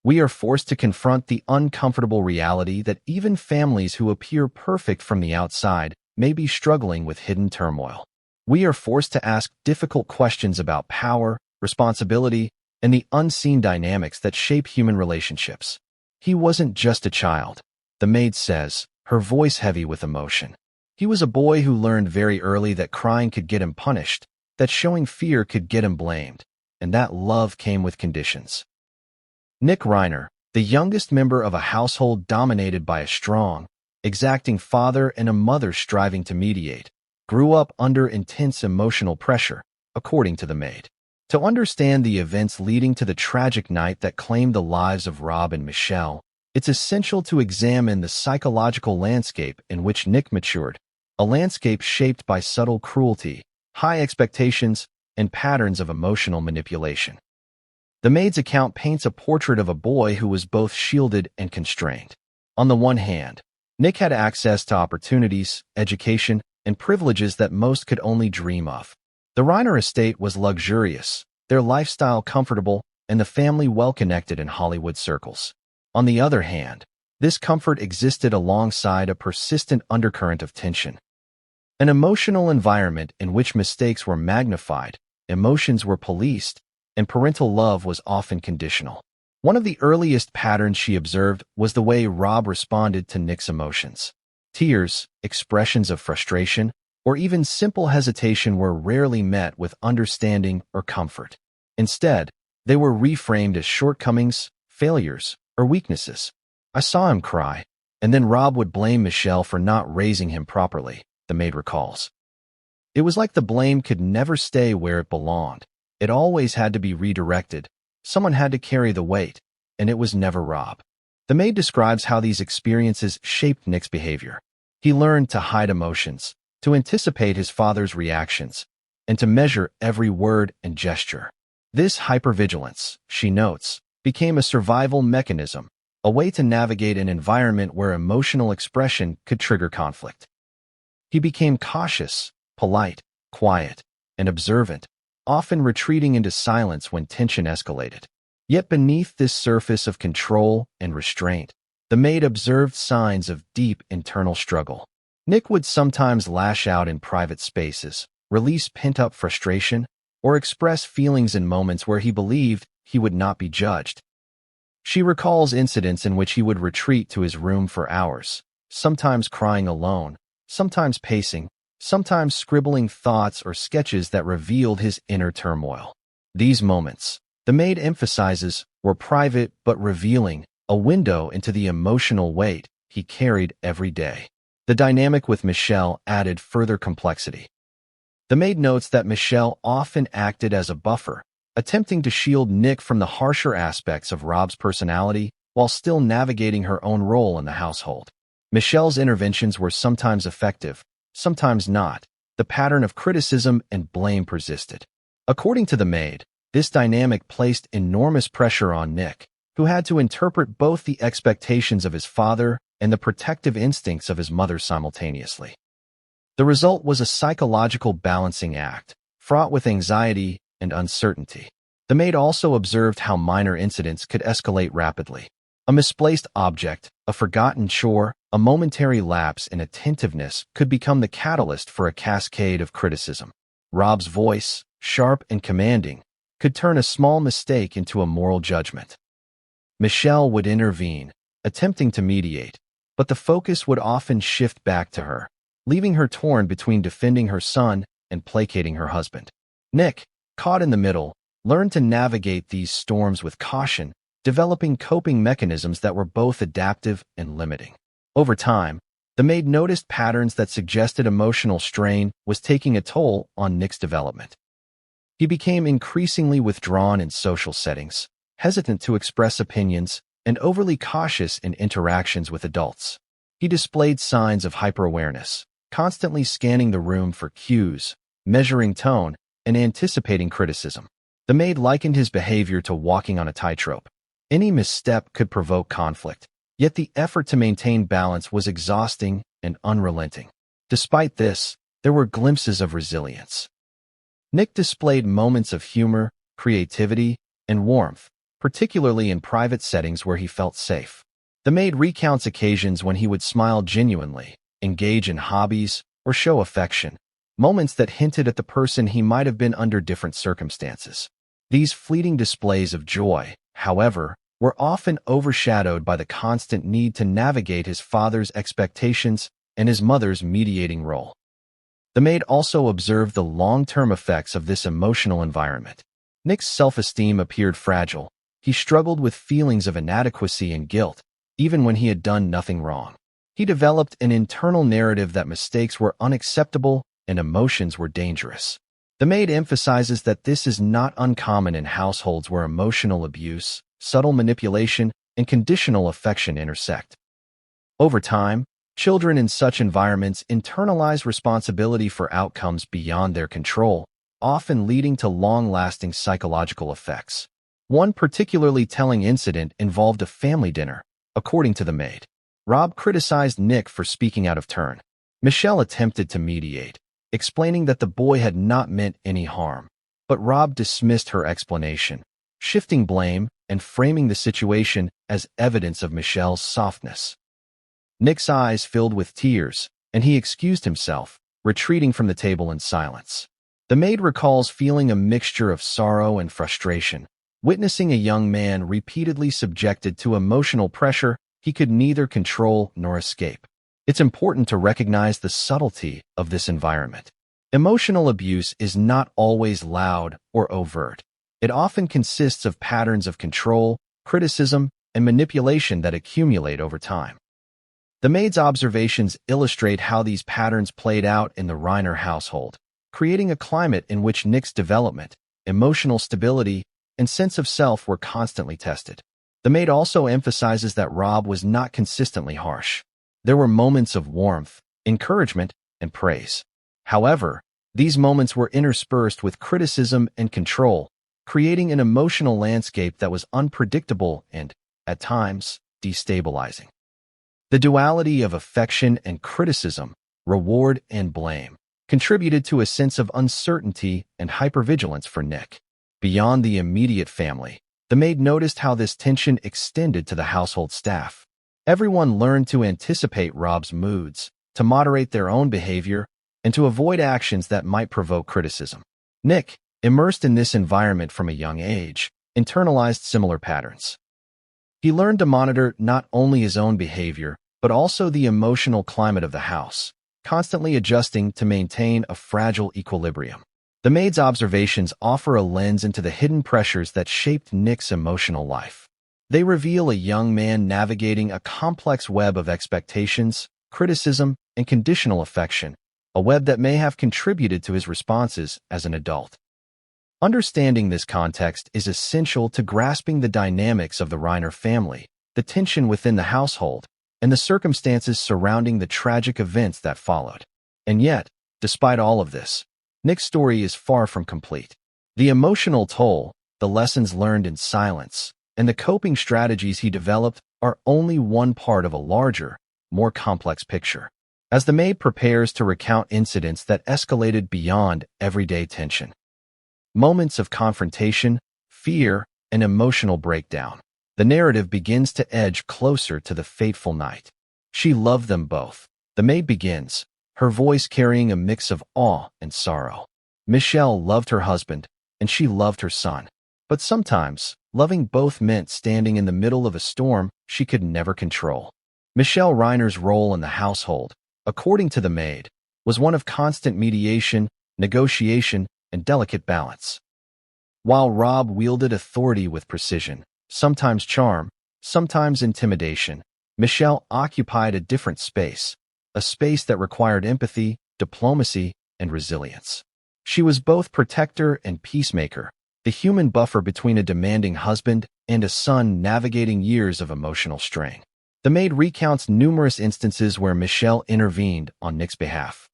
We are forced to confront the uncomfortable reality that even families who appear perfect from the outside may be struggling with hidden turmoil. We are forced to ask difficult questions about power, responsibility, and the unseen dynamics that shape human relationships. He wasn't just a child, the maid says, her voice heavy with emotion. He was a boy who learned very early that crying could get him punished, that showing fear could get him blamed, and that love came with conditions. Nick Reiner, the youngest member of a household dominated by a strong, exacting father and a mother striving to mediate, grew up under intense emotional pressure, according to the maid. To understand the events leading to the tragic night that claimed the lives of Rob and Michelle, it's essential to examine the psychological landscape in which Nick matured, a landscape shaped by subtle cruelty, high expectations, and patterns of emotional manipulation. The maid's account paints a portrait of a boy who was both shielded and constrained. On the one hand, Nick had access to opportunities, education, and privileges that most could only dream of. The Reiner estate was luxurious, their lifestyle comfortable, and the family well-connected in Hollywood circles. On the other hand, this comfort existed alongside a persistent undercurrent of tension. An emotional environment in which mistakes were magnified, emotions were policed, and parental love was often conditional. One of the earliest patterns she observed was the way Rob responded to Nick's emotions. Tears, expressions of frustration, or even simple hesitation were rarely met with understanding or comfort. Instead, they were reframed as shortcomings, failures, or weaknesses. I saw him cry, and then Rob would blame Michelle for not raising him properly, the maid recalls. It was like the blame could never stay where it belonged. It always had to be redirected. Someone had to carry the weight, and it was never Rob. The maid describes how these experiences shaped Nick's behavior. He learned to hide emotions, to anticipate his father's reactions, and to measure every word and gesture. This hypervigilance, she notes, became a survival mechanism, a way to navigate an environment where emotional expression could trigger conflict. He became cautious, polite, quiet, and observant, often retreating into silence when tension escalated. Yet beneath this surface of control and restraint, the maid observed signs of deep internal struggle. Nick would sometimes lash out in private spaces, release pent-up frustration, or express feelings in moments where he believed he would not be judged. She recalls incidents in which he would retreat to his room for hours, sometimes crying alone, sometimes pacing, sometimes scribbling thoughts or sketches that revealed his inner turmoil. These moments, the maid emphasizes, were private but revealing, a window into the emotional weight he carried every day. The dynamic with Michelle added further complexity. The maid notes that Michelle often acted as a buffer, attempting to shield Nick from the harsher aspects of Rob's personality while still navigating her own role in the household. Michelle's interventions were sometimes effective, sometimes not. The pattern of criticism and blame persisted. According to the maid, this dynamic placed enormous pressure on Nick, who had to interpret both the expectations of his father and the protective instincts of his mother simultaneously. The result was a psychological balancing act, fraught with anxiety and uncertainty. The maid also observed how minor incidents could escalate rapidly. A misplaced object, a forgotten chore, a momentary lapse in attentiveness could become the catalyst for a cascade of criticism. Rob's voice, sharp and commanding, could turn a small mistake into a moral judgment. Michelle would intervene, attempting to mediate, but the focus would often shift back to her, leaving her torn between defending her son and placating her husband. Nick, caught in the middle, learned to navigate these storms with caution, developing coping mechanisms that were both adaptive and limiting. Over time, the maid noticed patterns that suggested emotional strain was taking a toll on Nick's development. He became increasingly withdrawn in social settings, hesitant to express opinions, and overly cautious in interactions with adults. He displayed signs of hyperawareness, constantly scanning the room for cues, measuring tone, and anticipating criticism. The maid likened his behavior to walking on a tightrope. Any misstep could provoke conflict, yet the effort to maintain balance was exhausting and unrelenting. Despite this, there were glimpses of resilience. Nick displayed moments of humor, creativity, and warmth, particularly in private settings where he felt safe. The maid recounts occasions when he would smile genuinely, engage in hobbies, or show affection, moments that hinted at the person he might have been under different circumstances. These fleeting displays of joy, however, were often overshadowed by the constant need to navigate his father's expectations and his mother's mediating role. The maid also observed the long-term effects of this emotional environment. Nick's self-esteem appeared fragile. He struggled with feelings of inadequacy and guilt, even when he had done nothing wrong. He developed an internal narrative that mistakes were unacceptable and emotions were dangerous. The maid emphasizes that this is not uncommon in households where emotional abuse, subtle manipulation, and conditional affection intersect. Over time, children in such environments internalize responsibility for outcomes beyond their control, often leading to long-lasting psychological effects. One particularly telling incident involved a family dinner, according to the maid. Rob criticized Nick for speaking out of turn. Michelle attempted to mediate, explaining that the boy had not meant any harm, but Rob dismissed her explanation, shifting blame and framing the situation as evidence of Michelle's softness. Nick's eyes filled with tears, and he excused himself, retreating from the table in silence. The maid recalls feeling a mixture of sorrow and frustration, witnessing a young man repeatedly subjected to emotional pressure he could neither control nor escape. It's important to recognize the subtlety of this environment. Emotional abuse is not always loud or overt. It often consists of patterns of control, criticism, and manipulation that accumulate over time. The maid's observations illustrate how these patterns played out in the Reiner household, creating a climate in which Nick's development, emotional stability, and sense of self were constantly tested. The maid also emphasizes that Rob was not consistently harsh. There were moments of warmth, encouragement, and praise. However, these moments were interspersed with criticism and control, creating an emotional landscape that was unpredictable and, at times, destabilizing. The duality of affection and criticism, reward and blame, contributed to a sense of uncertainty and hypervigilance for Nick. Beyond the immediate family, the maid noticed how this tension extended to the household staff. Everyone learned to anticipate Rob's moods, to moderate their own behavior, and to avoid actions that might provoke criticism. Nick, immersed in this environment from a young age, internalized similar patterns. He learned to monitor not only his own behavior, but also the emotional climate of the house, constantly adjusting to maintain a fragile equilibrium. The maid's observations offer a lens into the hidden pressures that shaped Nick's emotional life. They reveal a young man navigating a complex web of expectations, criticism, and conditional affection, a web that may have contributed to his responses as an adult. Understanding this context is essential to grasping the dynamics of the Reiner family, the tension within the household, and the circumstances surrounding the tragic events that followed. And yet, despite all of this, Nick's story is far from complete. The emotional toll, the lessons learned in silence, and the coping strategies he developed are only one part of a larger, more complex picture. As the maid prepares to recount incidents that escalated beyond everyday tension, moments of confrontation, fear, and emotional breakdown, the narrative begins to edge closer to the fateful night. She loved them both. The maid begins, her voice carrying a mix of awe and sorrow. Michelle loved her husband, and she loved her son. But sometimes, loving both meant standing in the middle of a storm she could never control. Michelle Reiner's role in the household, according to the maid, was one of constant mediation, negotiation, and delicate balance. While Rob wielded authority with precision, sometimes charm, sometimes intimidation, Michelle occupied a different space, a space that required empathy, diplomacy, and resilience. She was both protector and peacemaker, the human buffer between a demanding husband and a son navigating years of emotional strain. The maid recounts numerous instances where Michelle intervened on Nick's behalf.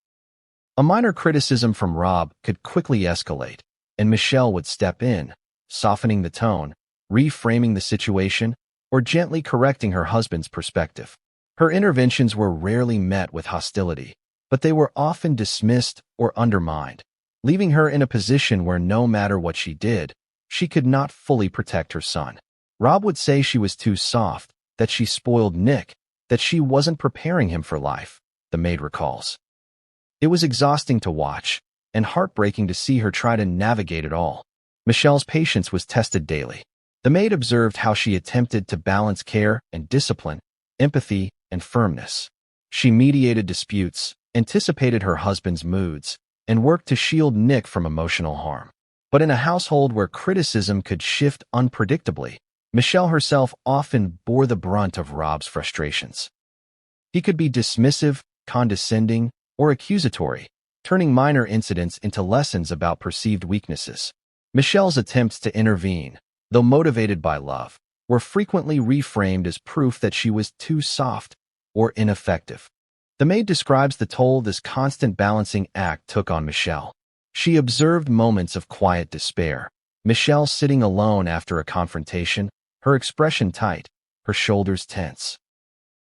A minor criticism from Rob could quickly escalate, and Michelle would step in, softening the tone, reframing the situation, or gently correcting her husband's perspective. Her interventions were rarely met with hostility, but they were often dismissed or undermined, leaving her in a position where no matter what she did, she could not fully protect her son. Rob would say she was too soft, that she spoiled Nick, that she wasn't preparing him for life, the maid recalls. It was exhausting to watch, and heartbreaking to see her try to navigate it all. Michelle's patience was tested daily. The maid observed how she attempted to balance care and discipline, empathy and firmness. She mediated disputes, anticipated her husband's moods, and worked to shield Nick from emotional harm. But in a household where criticism could shift unpredictably, Michelle herself often bore the brunt of Rob's frustrations. He could be dismissive, condescending, or accusatory, turning minor incidents into lessons about perceived weaknesses. Michelle's attempts to intervene, though motivated by love, were frequently reframed as proof that she was too soft or ineffective. The maid describes the toll this constant balancing act took on Michelle. She observed moments of quiet despair, Michelle sitting alone after a confrontation, her expression tight, her shoulders tense.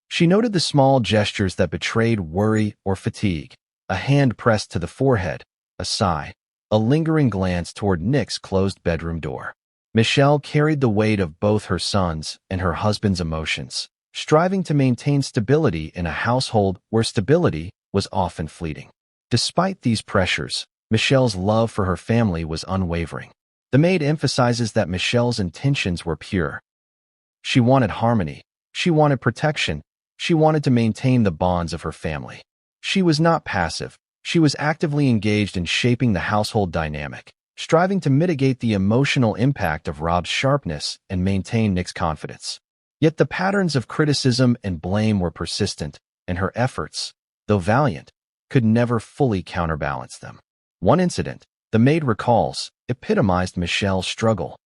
She noted the small gestures that betrayed worry or fatigue, a hand pressed to the forehead, a sigh, a lingering glance toward Nick's closed bedroom door. Michelle carried the weight of both her son's and her husband's emotions, striving to maintain stability in a household where stability was often fleeting. Despite these pressures, Michelle's love for her family was unwavering. The maid emphasizes that Michelle's intentions were pure. She wanted harmony, she wanted protection, she wanted to maintain the bonds of her family. She was not passive, she was actively engaged in shaping the household dynamic, striving to mitigate the emotional impact of Rob's sharpness and maintain Nick's confidence. Yet the patterns of criticism and blame were persistent, and her efforts, though valiant, could never fully counterbalance them. One incident, the maid recalls, epitomized Michelle's struggle.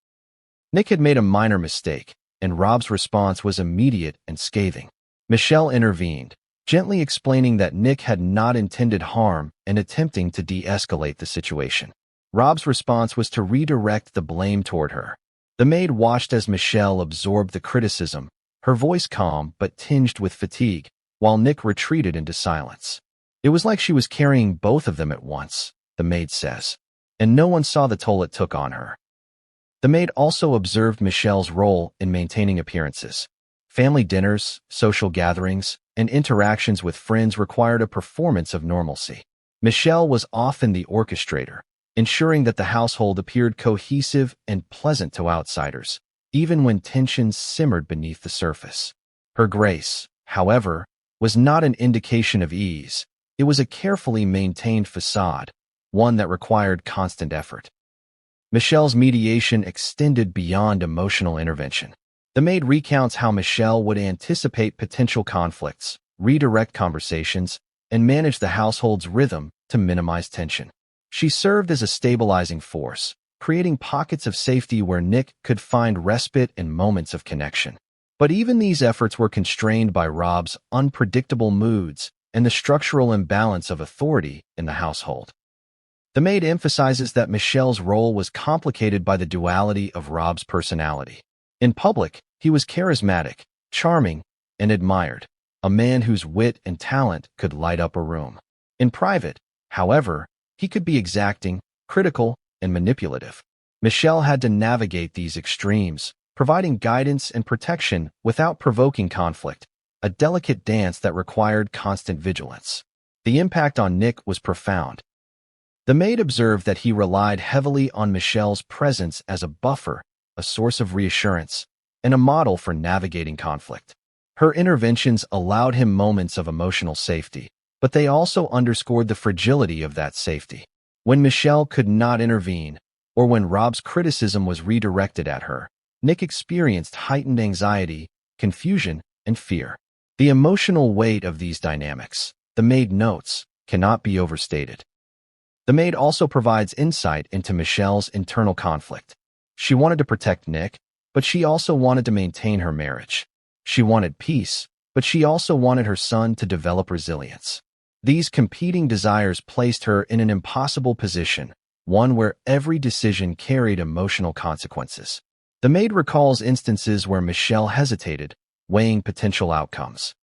Nick had made a minor mistake, and Rob's response was immediate and scathing. Michelle intervened, gently explaining that Nick had not intended harm and attempting to de-escalate the situation. Rob's response was to redirect the blame toward her. The maid watched as Michelle absorbed the criticism, her voice calm but tinged with fatigue, while Nick retreated into silence. It was like she was carrying both of them at once, the maid says, and no one saw the toll it took on her. The maid also observed Michelle's role in maintaining appearances. Family dinners, social gatherings, and interactions with friends required a performance of normalcy. Michelle was often the orchestrator, ensuring that the household appeared cohesive and pleasant to outsiders, even when tensions simmered beneath the surface. Her grace, however, was not an indication of ease. It was a carefully maintained facade, one that required constant effort. Michelle's mediation extended beyond emotional intervention. The maid recounts how Michelle would anticipate potential conflicts, redirect conversations, and manage the household's rhythm to minimize tension. She served as a stabilizing force, creating pockets of safety where Nick could find respite in moments of connection. But even these efforts were constrained by Rob's unpredictable moods and the structural imbalance of authority in the household. The maid emphasizes that Michelle's role was complicated by the duality of Rob's personality. In public, he was charismatic, charming, and admired, a man whose wit and talent could light up a room. In private, however, he could be exacting, critical, and manipulative. Michelle had to navigate these extremes, providing guidance and protection without provoking conflict, a delicate dance that required constant vigilance. The impact on Nick was profound. The maid observed that he relied heavily on Michelle's presence as a buffer, a source of reassurance, and a model for navigating conflict. Her interventions allowed him moments of emotional safety, but they also underscored the fragility of that safety. When Michelle could not intervene, or when Rob's criticism was redirected at her, Nick experienced heightened anxiety, confusion, and fear. The emotional weight of these dynamics, the maid notes, cannot be overstated. The maid also provides insight into Michelle's internal conflict. She wanted to protect Nick, but she also wanted to maintain her marriage. She wanted peace, but she also wanted her son to develop resilience. These competing desires placed her in an impossible position, one where every decision carried emotional consequences. The maid recalls instances where Michelle hesitated, weighing potential outcomes.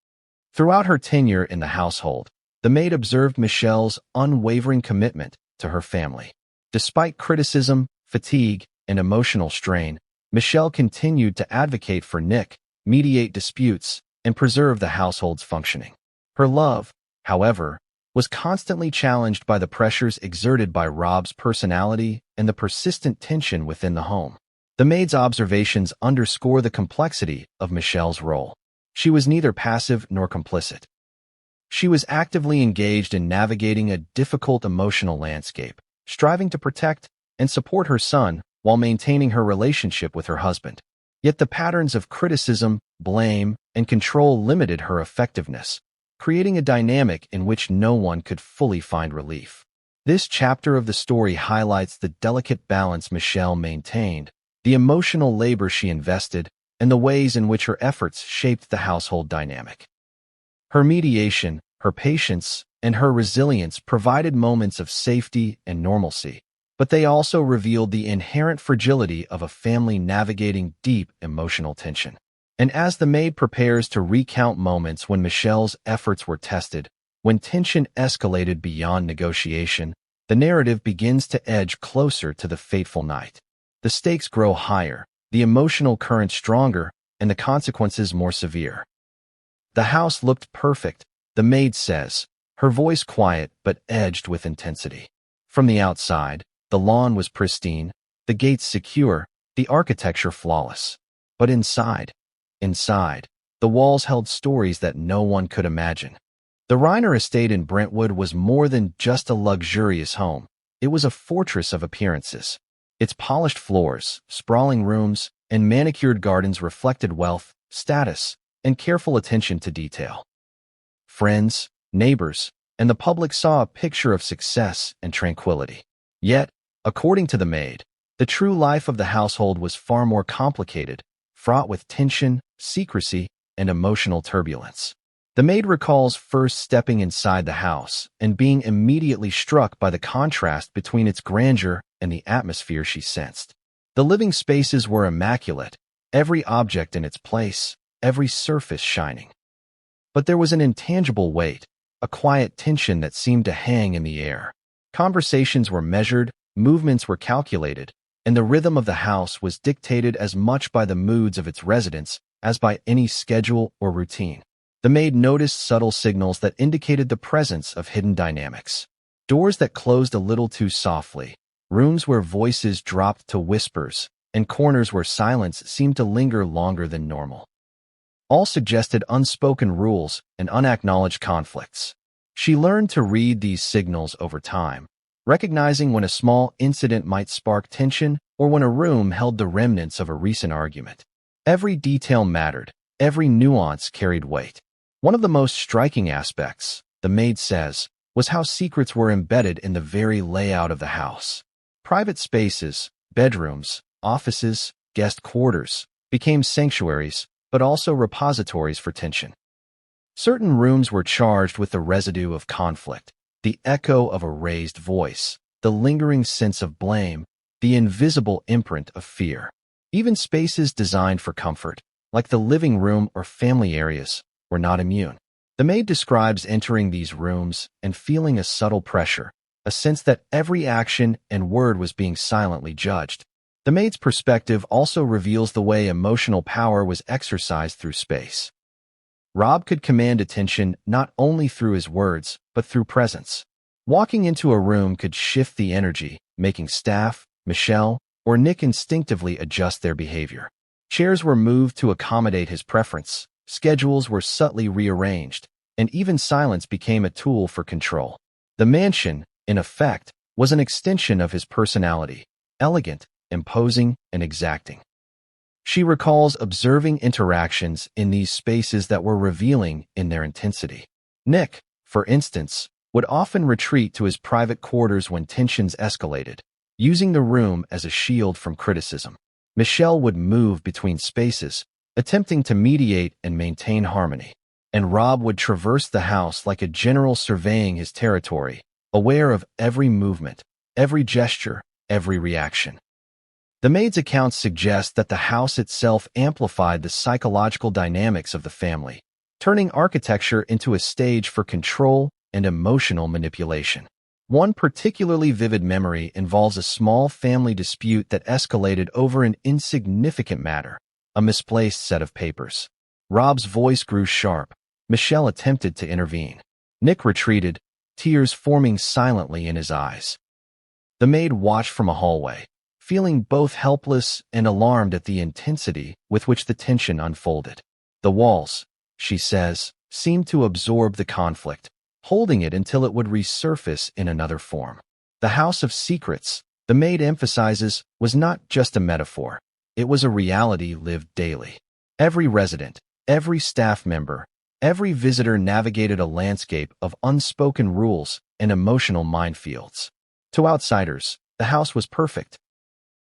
Throughout her tenure in the household, the maid observed Michelle's unwavering commitment to her family. Despite criticism, fatigue, and emotional strain, Michelle continued to advocate for Nick, mediate disputes, and preserve the household's functioning. Her love, however, was constantly challenged by the pressures exerted by Rob's personality and the persistent tension within the home. The maid's observations underscore the complexity of Michelle's role. She was neither passive nor complicit. She was actively engaged in navigating a difficult emotional landscape, striving to protect and support her son while maintaining her relationship with her husband. Yet the patterns of criticism, blame, and control limited her effectiveness, creating a dynamic in which no one could fully find relief. This chapter of the story highlights the delicate balance Michelle maintained, the emotional labor she invested, and the ways in which her efforts shaped the household dynamic. Her mediation, her patience, and her resilience provided moments of safety and normalcy, but they also revealed the inherent fragility of a family navigating deep emotional tension. And as the maid prepares to recount moments when Michelle's efforts were tested, when tension escalated beyond negotiation, the narrative begins to edge closer to the fateful night. The stakes grow higher, the emotional current stronger, and the consequences more severe. The house looked perfect, the maid says, her voice quiet but edged with intensity. From the outside, the lawn was pristine, the gates secure, the architecture flawless. But inside, the walls held stories that no one could imagine. The Reiner estate in Brentwood was more than just a luxurious home. It was a fortress of appearances. Its polished floors, sprawling rooms, and manicured gardens reflected wealth, status, and careful attention to detail. Friends, neighbors, and the public saw a picture of success and tranquility. Yet, according to the maid, the true life of the household was far more complicated, fraught with tension, secrecy, and emotional turbulence. The maid recalls first stepping inside the house and being immediately struck by the contrast between its grandeur and the atmosphere she sensed. The living spaces were immaculate, every object in its place, every surface shining. But there was an intangible weight, a quiet tension that seemed to hang in the air. Conversations were measured, movements were calculated, and the rhythm of the house was dictated as much by the moods of its residents as by any schedule or routine. The maid noticed subtle signals that indicated the presence of hidden dynamics. Doors that closed a little too softly, rooms where voices dropped to whispers, and corners where silence seemed to linger longer than normal. All suggested unspoken rules and unacknowledged conflicts. She learned to read these signals over time, recognizing when a small incident might spark tension or when a room held the remnants of a recent argument. Every detail mattered, every nuance carried weight. One of the most striking aspects, the maid says, was how secrets were embedded in the very layout of the house. Private spaces, bedrooms, offices, guest quarters, became sanctuaries, but also repositories for tension. Certain rooms were charged with the residue of conflict, the echo of a raised voice, the lingering sense of blame, the invisible imprint of fear. Even spaces designed for comfort, like the living room or family areas, were not immune. The maid describes entering these rooms and feeling a subtle pressure, a sense that every action and word was being silently judged. The maid's perspective also reveals the way emotional power was exercised through space. Rob could command attention not only through his words, but through presence. Walking into a room could shift the energy, making staff, Michelle, or Nick instinctively adjust their behavior. Chairs were moved to accommodate his preference, schedules were subtly rearranged, and even silence became a tool for control. The mansion, in effect, was an extension of his personality, elegant, imposing, and exacting. She recalls observing interactions in these spaces that were revealing in their intensity. Nick, for instance, would often retreat to his private quarters when tensions escalated, using the room as a shield from criticism. Michelle would move between spaces, attempting to mediate and maintain harmony. And Rob would traverse the house like a general surveying his territory, aware of every movement, every gesture, every reaction. The maid's accounts suggest that the house itself amplified the psychological dynamics of the family, turning architecture into a stage for control and emotional manipulation. One particularly vivid memory involves a small family dispute that escalated over an insignificant matter, a misplaced set of papers. Rob's voice grew sharp. Michelle attempted to intervene. Nick retreated, tears forming silently in his eyes. The maid watched from a hallway, feeling both helpless and alarmed at the intensity with which the tension unfolded. The walls, she says, seemed to absorb the conflict, holding it until it would resurface in another form. The house of secrets, the maid emphasizes, was not just a metaphor. It was a reality lived daily. Every resident, every staff member, every visitor navigated a landscape of unspoken rules and emotional minefields. To outsiders, the house was perfect.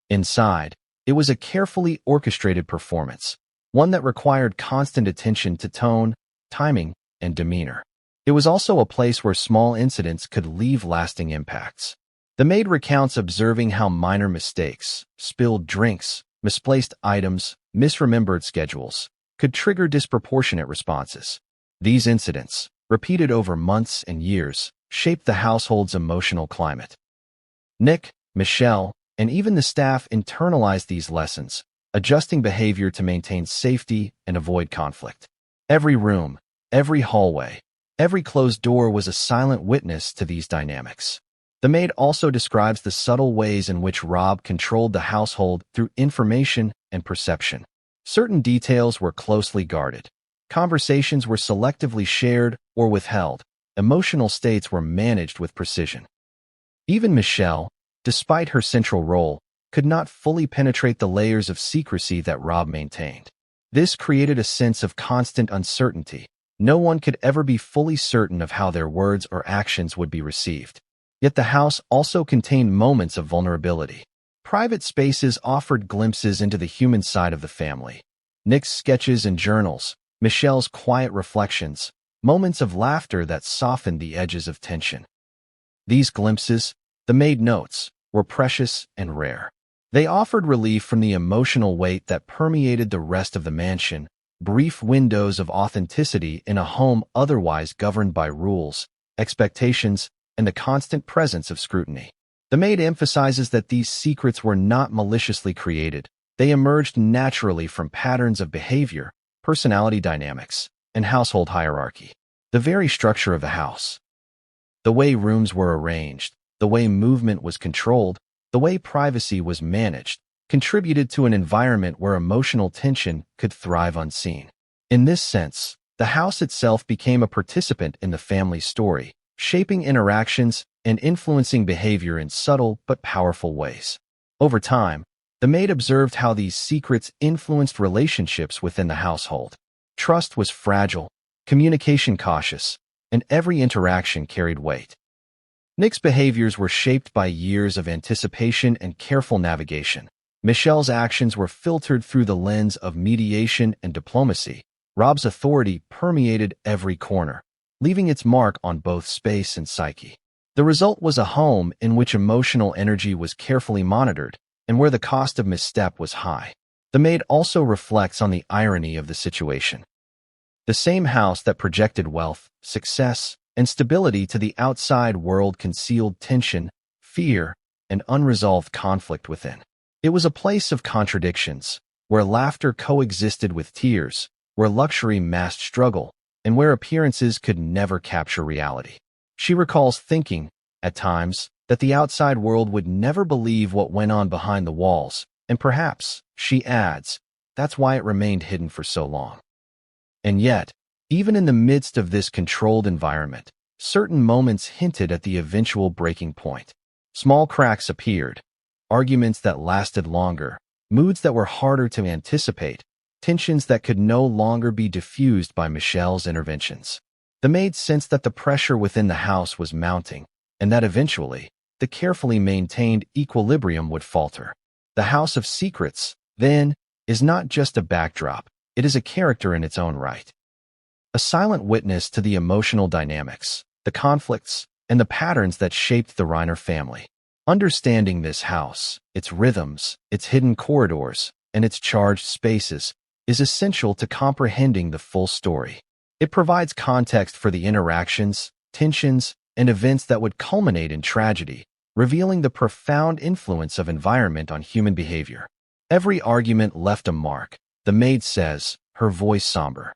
Inside, it was a carefully orchestrated performance, one that required constant attention to tone, timing, and demeanor. It was also a place where small incidents could leave lasting impacts. The maid recounts observing how minor mistakes, spilled drinks, misplaced items, misremembered schedules, could trigger disproportionate responses. These incidents, repeated over months and years, shaped the household's emotional climate. Nick, Michelle, and even the staff internalized these lessons, adjusting behavior to maintain safety and avoid conflict. Every room, every hallway, every closed door was a silent witness to these dynamics. The maid also describes the subtle ways in which Rob controlled the household through information and perception. Certain details were closely guarded. Conversations were selectively shared or withheld. Emotional states were managed with precision. Even Michelle, despite her central role, could not fully penetrate the layers of secrecy that Rob maintained. This created a sense of constant uncertainty. No one could ever be fully certain of how their words or actions would be received. Yet the house also contained moments of vulnerability. Private spaces offered glimpses into the human side of the family. Nick's sketches and journals, Michelle's quiet reflections, moments of laughter that softened the edges of tension. These glimpses, the maid notes, were precious and rare. They offered relief from the emotional weight that permeated the rest of the mansion, brief windows of authenticity in a home otherwise governed by rules, expectations, and the constant presence of scrutiny. The maid emphasizes that these secrets were not maliciously created. They emerged naturally from patterns of behavior, personality dynamics, and household hierarchy. The very structure of the house, the way rooms were arranged, the way movement was controlled, the way privacy was managed, contributed to an environment where emotional tension could thrive unseen. In this sense, The house itself became a participant in the family's story, shaping interactions and influencing behavior in subtle but powerful ways. Over time, the maid observed how these secrets influenced relationships within the household. Trust was fragile, communication cautious, and every interaction carried weight. Nick's behaviors were shaped by years of anticipation and careful navigation. Michelle's actions were filtered through the lens of mediation and diplomacy. Rob's authority permeated every corner, leaving its mark on both space and psyche. The result was a home in which emotional energy was carefully monitored and where the cost of misstep was high. The maid also reflects on the irony of the situation. The same house that projected wealth, success, and stability to the outside world concealed tension, fear, and unresolved conflict within. It was a place of contradictions, where laughter coexisted with tears, where luxury masked struggle, and where appearances could never capture reality. She recalls thinking, at times, that the outside world would never believe what went on behind the walls, and perhaps, she adds, that's why it remained hidden for so long. And yet, even in the midst of this controlled environment, certain moments hinted at the eventual breaking point. Small cracks appeared, arguments that lasted longer, moods that were harder to anticipate, tensions that could no longer be diffused by Michelle's interventions. The maid sensed that the pressure within the house was mounting, and that eventually, the carefully maintained equilibrium would falter. The House of Secrets, then, is not just a backdrop, it is a character in its own right. A silent witness to the emotional dynamics, the conflicts, and the patterns that shaped the Reiner family. Understanding this house, its rhythms, its hidden corridors, and its charged spaces, is essential to comprehending the full story. It provides context for the interactions, tensions, and events that would culminate in tragedy, revealing the profound influence of environment on human behavior. Every argument left a mark, the maid says, her voice somber.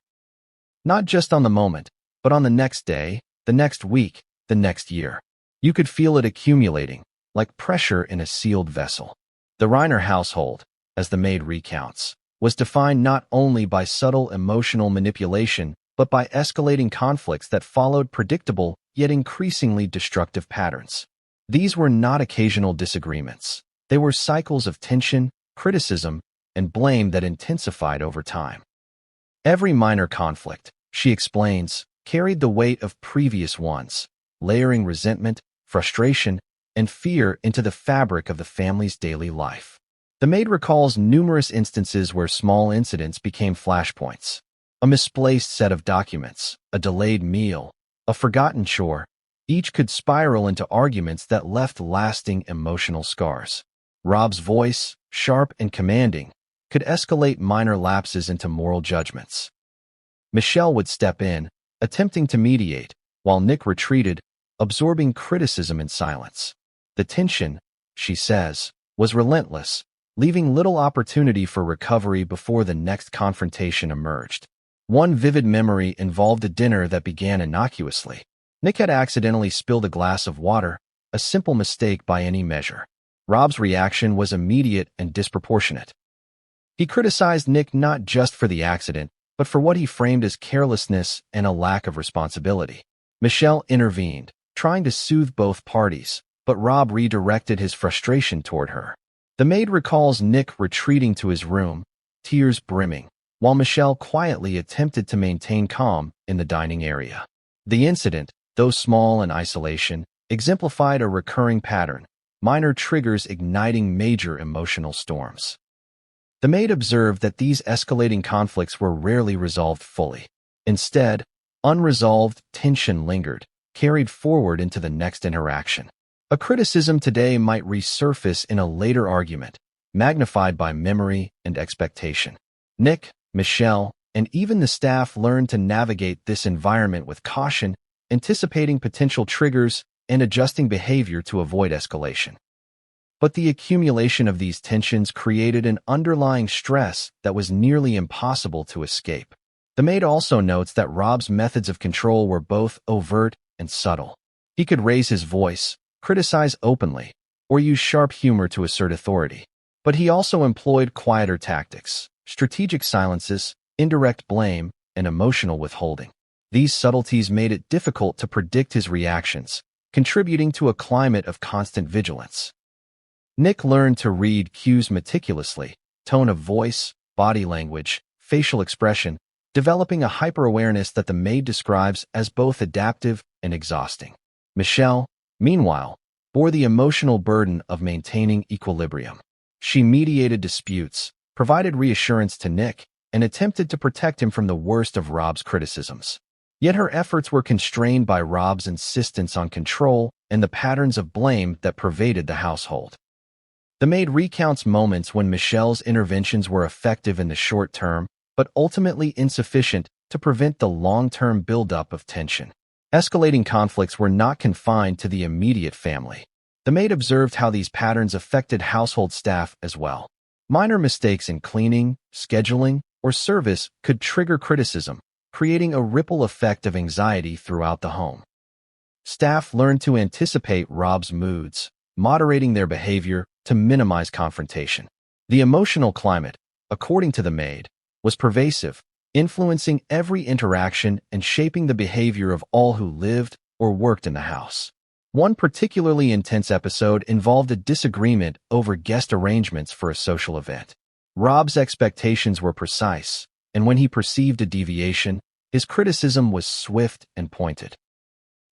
Not just on the moment, but on the next day, the next week, the next year. You could feel it accumulating, like pressure in a sealed vessel. The Reiner household, as the maid recounts, was defined not only by subtle emotional manipulation, but by escalating conflicts that followed predictable, yet increasingly destructive patterns. These were not occasional disagreements. They were cycles of tension, criticism, and blame that intensified over time. Every minor conflict, she explains, carried the weight of previous ones, layering resentment, frustration, and fear into the fabric of the family's daily life. The maid recalls numerous instances where small incidents became flashpoints. A misplaced set of documents, a delayed meal, a forgotten chore, each could spiral into arguments that left lasting emotional scars. Rob's voice, sharp and commanding, could escalate minor lapses into moral judgments. Michelle would step in, attempting to mediate, while Nick retreated, absorbing criticism in silence. The tension, she says, was relentless, leaving little opportunity for recovery before the next confrontation emerged. One vivid memory involved a dinner that began innocuously. Nick had accidentally spilled a glass of water, a simple mistake by any measure. Rob's reaction was immediate and disproportionate. He criticized Nick not just for the accident, but for what he framed as carelessness and a lack of responsibility. Michelle intervened, trying to soothe both parties, but Rob redirected his frustration toward her. The maid recalls Nick retreating to his room, tears brimming, while Michelle quietly attempted to maintain calm in the dining area. The incident, though small in isolation, exemplified a recurring pattern, minor triggers igniting major emotional storms. The maid observed that these escalating conflicts were rarely resolved fully. Instead, unresolved tension lingered, carried forward into the next interaction. A criticism today might resurface in a later argument, magnified by memory and expectation. Nick, Michelle, and even the staff learned to navigate this environment with caution, anticipating potential triggers and adjusting behavior to avoid escalation. But the accumulation of these tensions created an underlying stress that was nearly impossible to escape. The maid also notes that Rob's methods of control were both overt and subtle. He could raise his voice, criticize openly, or use sharp humor to assert authority. But he also employed quieter tactics, strategic silences, indirect blame, and emotional withholding. These subtleties made it difficult to predict his reactions, contributing to a climate of constant vigilance. Nick learned to read cues meticulously, tone of voice, body language, facial expression, developing a hyper-awareness that the maid describes as both adaptive and exhausting. Michelle, meanwhile, bore the emotional burden of maintaining equilibrium. She mediated disputes, provided reassurance to Nick, and attempted to protect him from the worst of Rob's criticisms. Yet her efforts were constrained by Rob's insistence on control and the patterns of blame that pervaded the household. The maid recounts moments when Michelle's interventions were effective in the short term, but ultimately insufficient to prevent the long-term buildup of tension. Escalating conflicts were not confined to the immediate family. The maid observed how these patterns affected household staff as well. Minor mistakes in cleaning, scheduling, or service could trigger criticism, creating a ripple effect of anxiety throughout the home. Staff learned to anticipate Rob's moods, moderating their behavior to minimize confrontation. The emotional climate, according to the maid, was pervasive, influencing every interaction and shaping the behavior of all who lived or worked in the house. One particularly intense episode involved a disagreement over guest arrangements for a social event. Rob's expectations were precise, and when he perceived a deviation, his criticism was swift and pointed.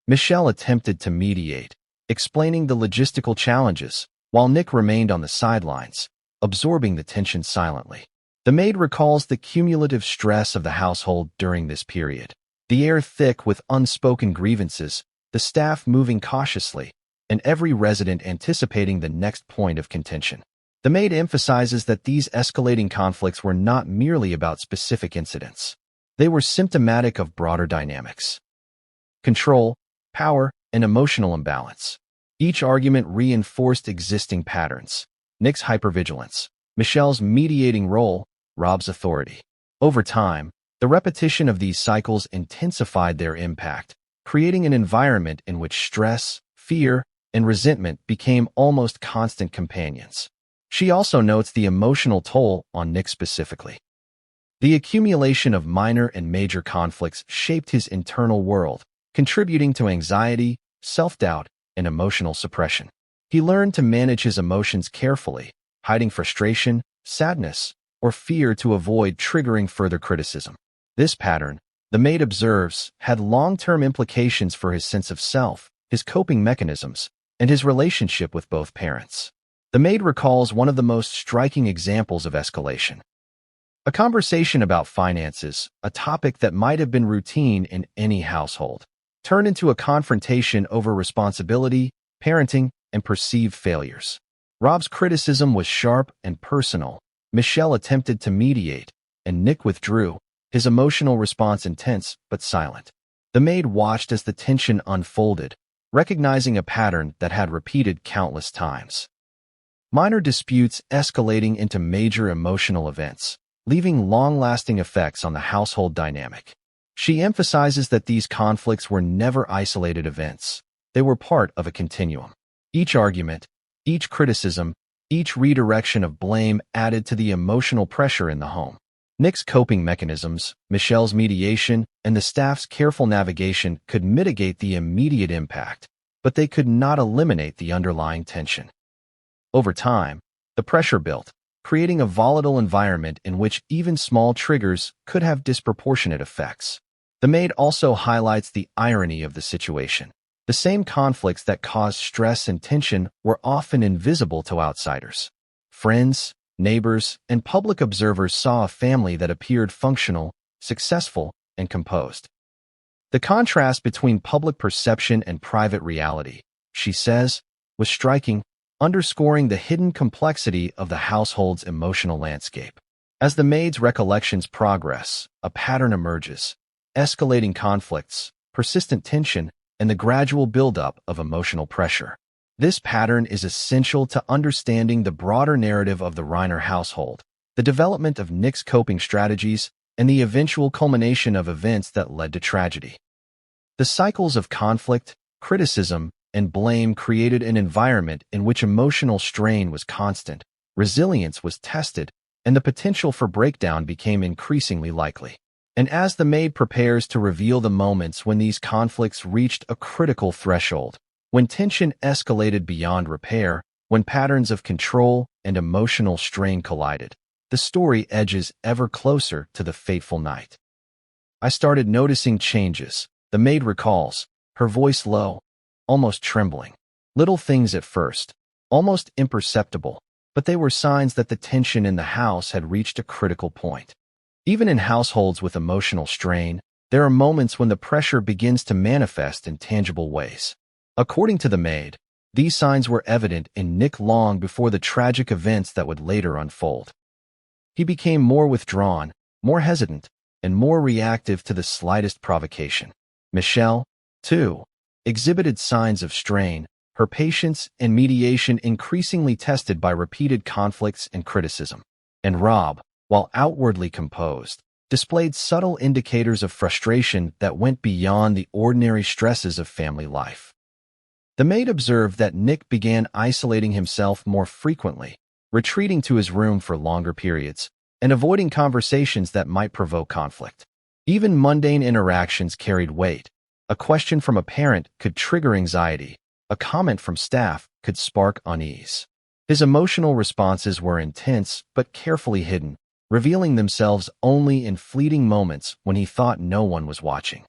Michelle attempted to mediate, explaining the logistical challenges, while Nick remained on the sidelines, absorbing the tension silently. The maid recalls the cumulative stress of the household during this period. The air thick with unspoken grievances, the staff moving cautiously, and every resident anticipating the next point of contention. The maid emphasizes that these escalating conflicts were not merely about specific incidents. They were symptomatic of broader dynamics. Control, power, and emotional imbalance. Each argument reinforced existing patterns. Nick's hypervigilance, Michelle's mediating role, Rob's authority. Over time, the repetition of these cycles intensified their impact, creating an environment in which stress, fear, and resentment became almost constant companions. She also notes the emotional toll on Nick specifically. The accumulation of minor and major conflicts shaped his internal world, contributing to anxiety, self-doubt, and emotional suppression. He learned to manage his emotions carefully, hiding frustration, sadness, or fear to avoid triggering further criticism. This pattern, the maid observes, had long-term implications for his sense of self, his coping mechanisms, and his relationship with both parents. The maid recalls one of the most striking examples of escalation. A conversation about finances, a topic that might have been routine in any household, turned into a confrontation over responsibility, parenting, and perceived failures. Rob's criticism was sharp and personal. Michelle attempted to mediate, and Nick withdrew, his emotional response intense but silent. The maid watched as the tension unfolded, recognizing a pattern that had repeated countless times. Minor disputes escalating into major emotional events, leaving long-lasting effects on the household dynamic. She emphasizes that these conflicts were never isolated events. They were part of a continuum. Each argument, each criticism, each redirection of blame added to the emotional pressure in the home. Nick's coping mechanisms, Michelle's mediation, and the staff's careful navigation could mitigate the immediate impact, but they could not eliminate the underlying tension. Over time, the pressure built, creating a volatile environment in which even small triggers could have disproportionate effects. The maid also highlights the irony of the situation. The same conflicts that caused stress and tension were often invisible to outsiders. Friends, neighbors, and public observers saw a family that appeared functional, successful, and composed. The contrast between public perception and private reality, she says, was striking, underscoring the hidden complexity of the household's emotional landscape. As the maid's recollections progress, a pattern emerges: escalating conflicts, persistent tension, and the gradual buildup of emotional pressure. This pattern is essential to understanding the broader narrative of the Reiner household, the development of Nick's coping strategies, and the eventual culmination of events that led to tragedy. The cycles of conflict, criticism, and blame created an environment in which emotional strain was constant, resilience was tested, and the potential for breakdown became increasingly likely. And as the maid prepares to reveal the moments when these conflicts reached a critical threshold, when tension escalated beyond repair, when patterns of control and emotional strain collided, the story edges ever closer to the fateful night. I started noticing changes, the maid recalls, her voice low, almost trembling. Little things at first, almost imperceptible, but they were signs that the tension in the house had reached a critical point. Even in households with emotional strain, there are moments when the pressure begins to manifest in tangible ways. According to the maid, these signs were evident in Nick long before the tragic events that would later unfold. He became more withdrawn, more hesitant, and more reactive to the slightest provocation. Michelle, too, exhibited signs of strain, her patience and mediation increasingly tested by repeated conflicts and criticism. And Rob, while outwardly composed, displayed subtle indicators of frustration that went beyond the ordinary stresses of family life. The maid observed that Nick began isolating himself more frequently, retreating to his room for longer periods, and avoiding conversations that might provoke conflict. Even mundane interactions carried weight. A question from a parent could trigger anxiety. A comment from staff could spark unease. His emotional responses were intense but carefully hidden, revealing themselves only in fleeting moments when he thought no one was watching.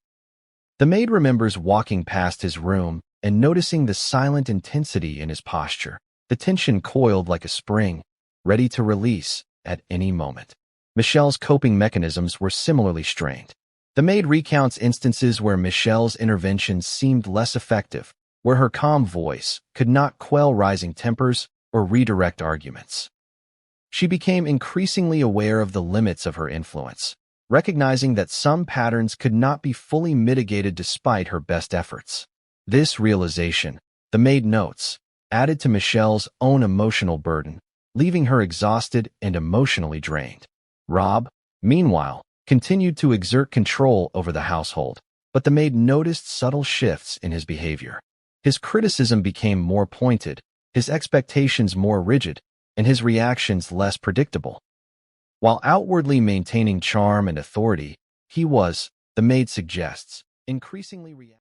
The maid remembers walking past his room and noticing the silent intensity in his posture. The tension coiled like a spring, ready to release at any moment. Michelle's coping mechanisms were similarly strained. The maid recounts instances where Michelle's interventions seemed less effective, where her calm voice could not quell rising tempers or redirect arguments. She became increasingly aware of the limits of her influence, recognizing that some patterns could not be fully mitigated despite her best efforts. This realization, the maid notes, added to Michelle's own emotional burden, leaving her exhausted and emotionally drained. Rob, meanwhile, continued to exert control over the household, but the maid noticed subtle shifts in his behavior. His criticism became more pointed, his expectations more rigid, and his reactions less predictable. While outwardly maintaining charm and authority, he was, the maid suggests, increasingly reactive.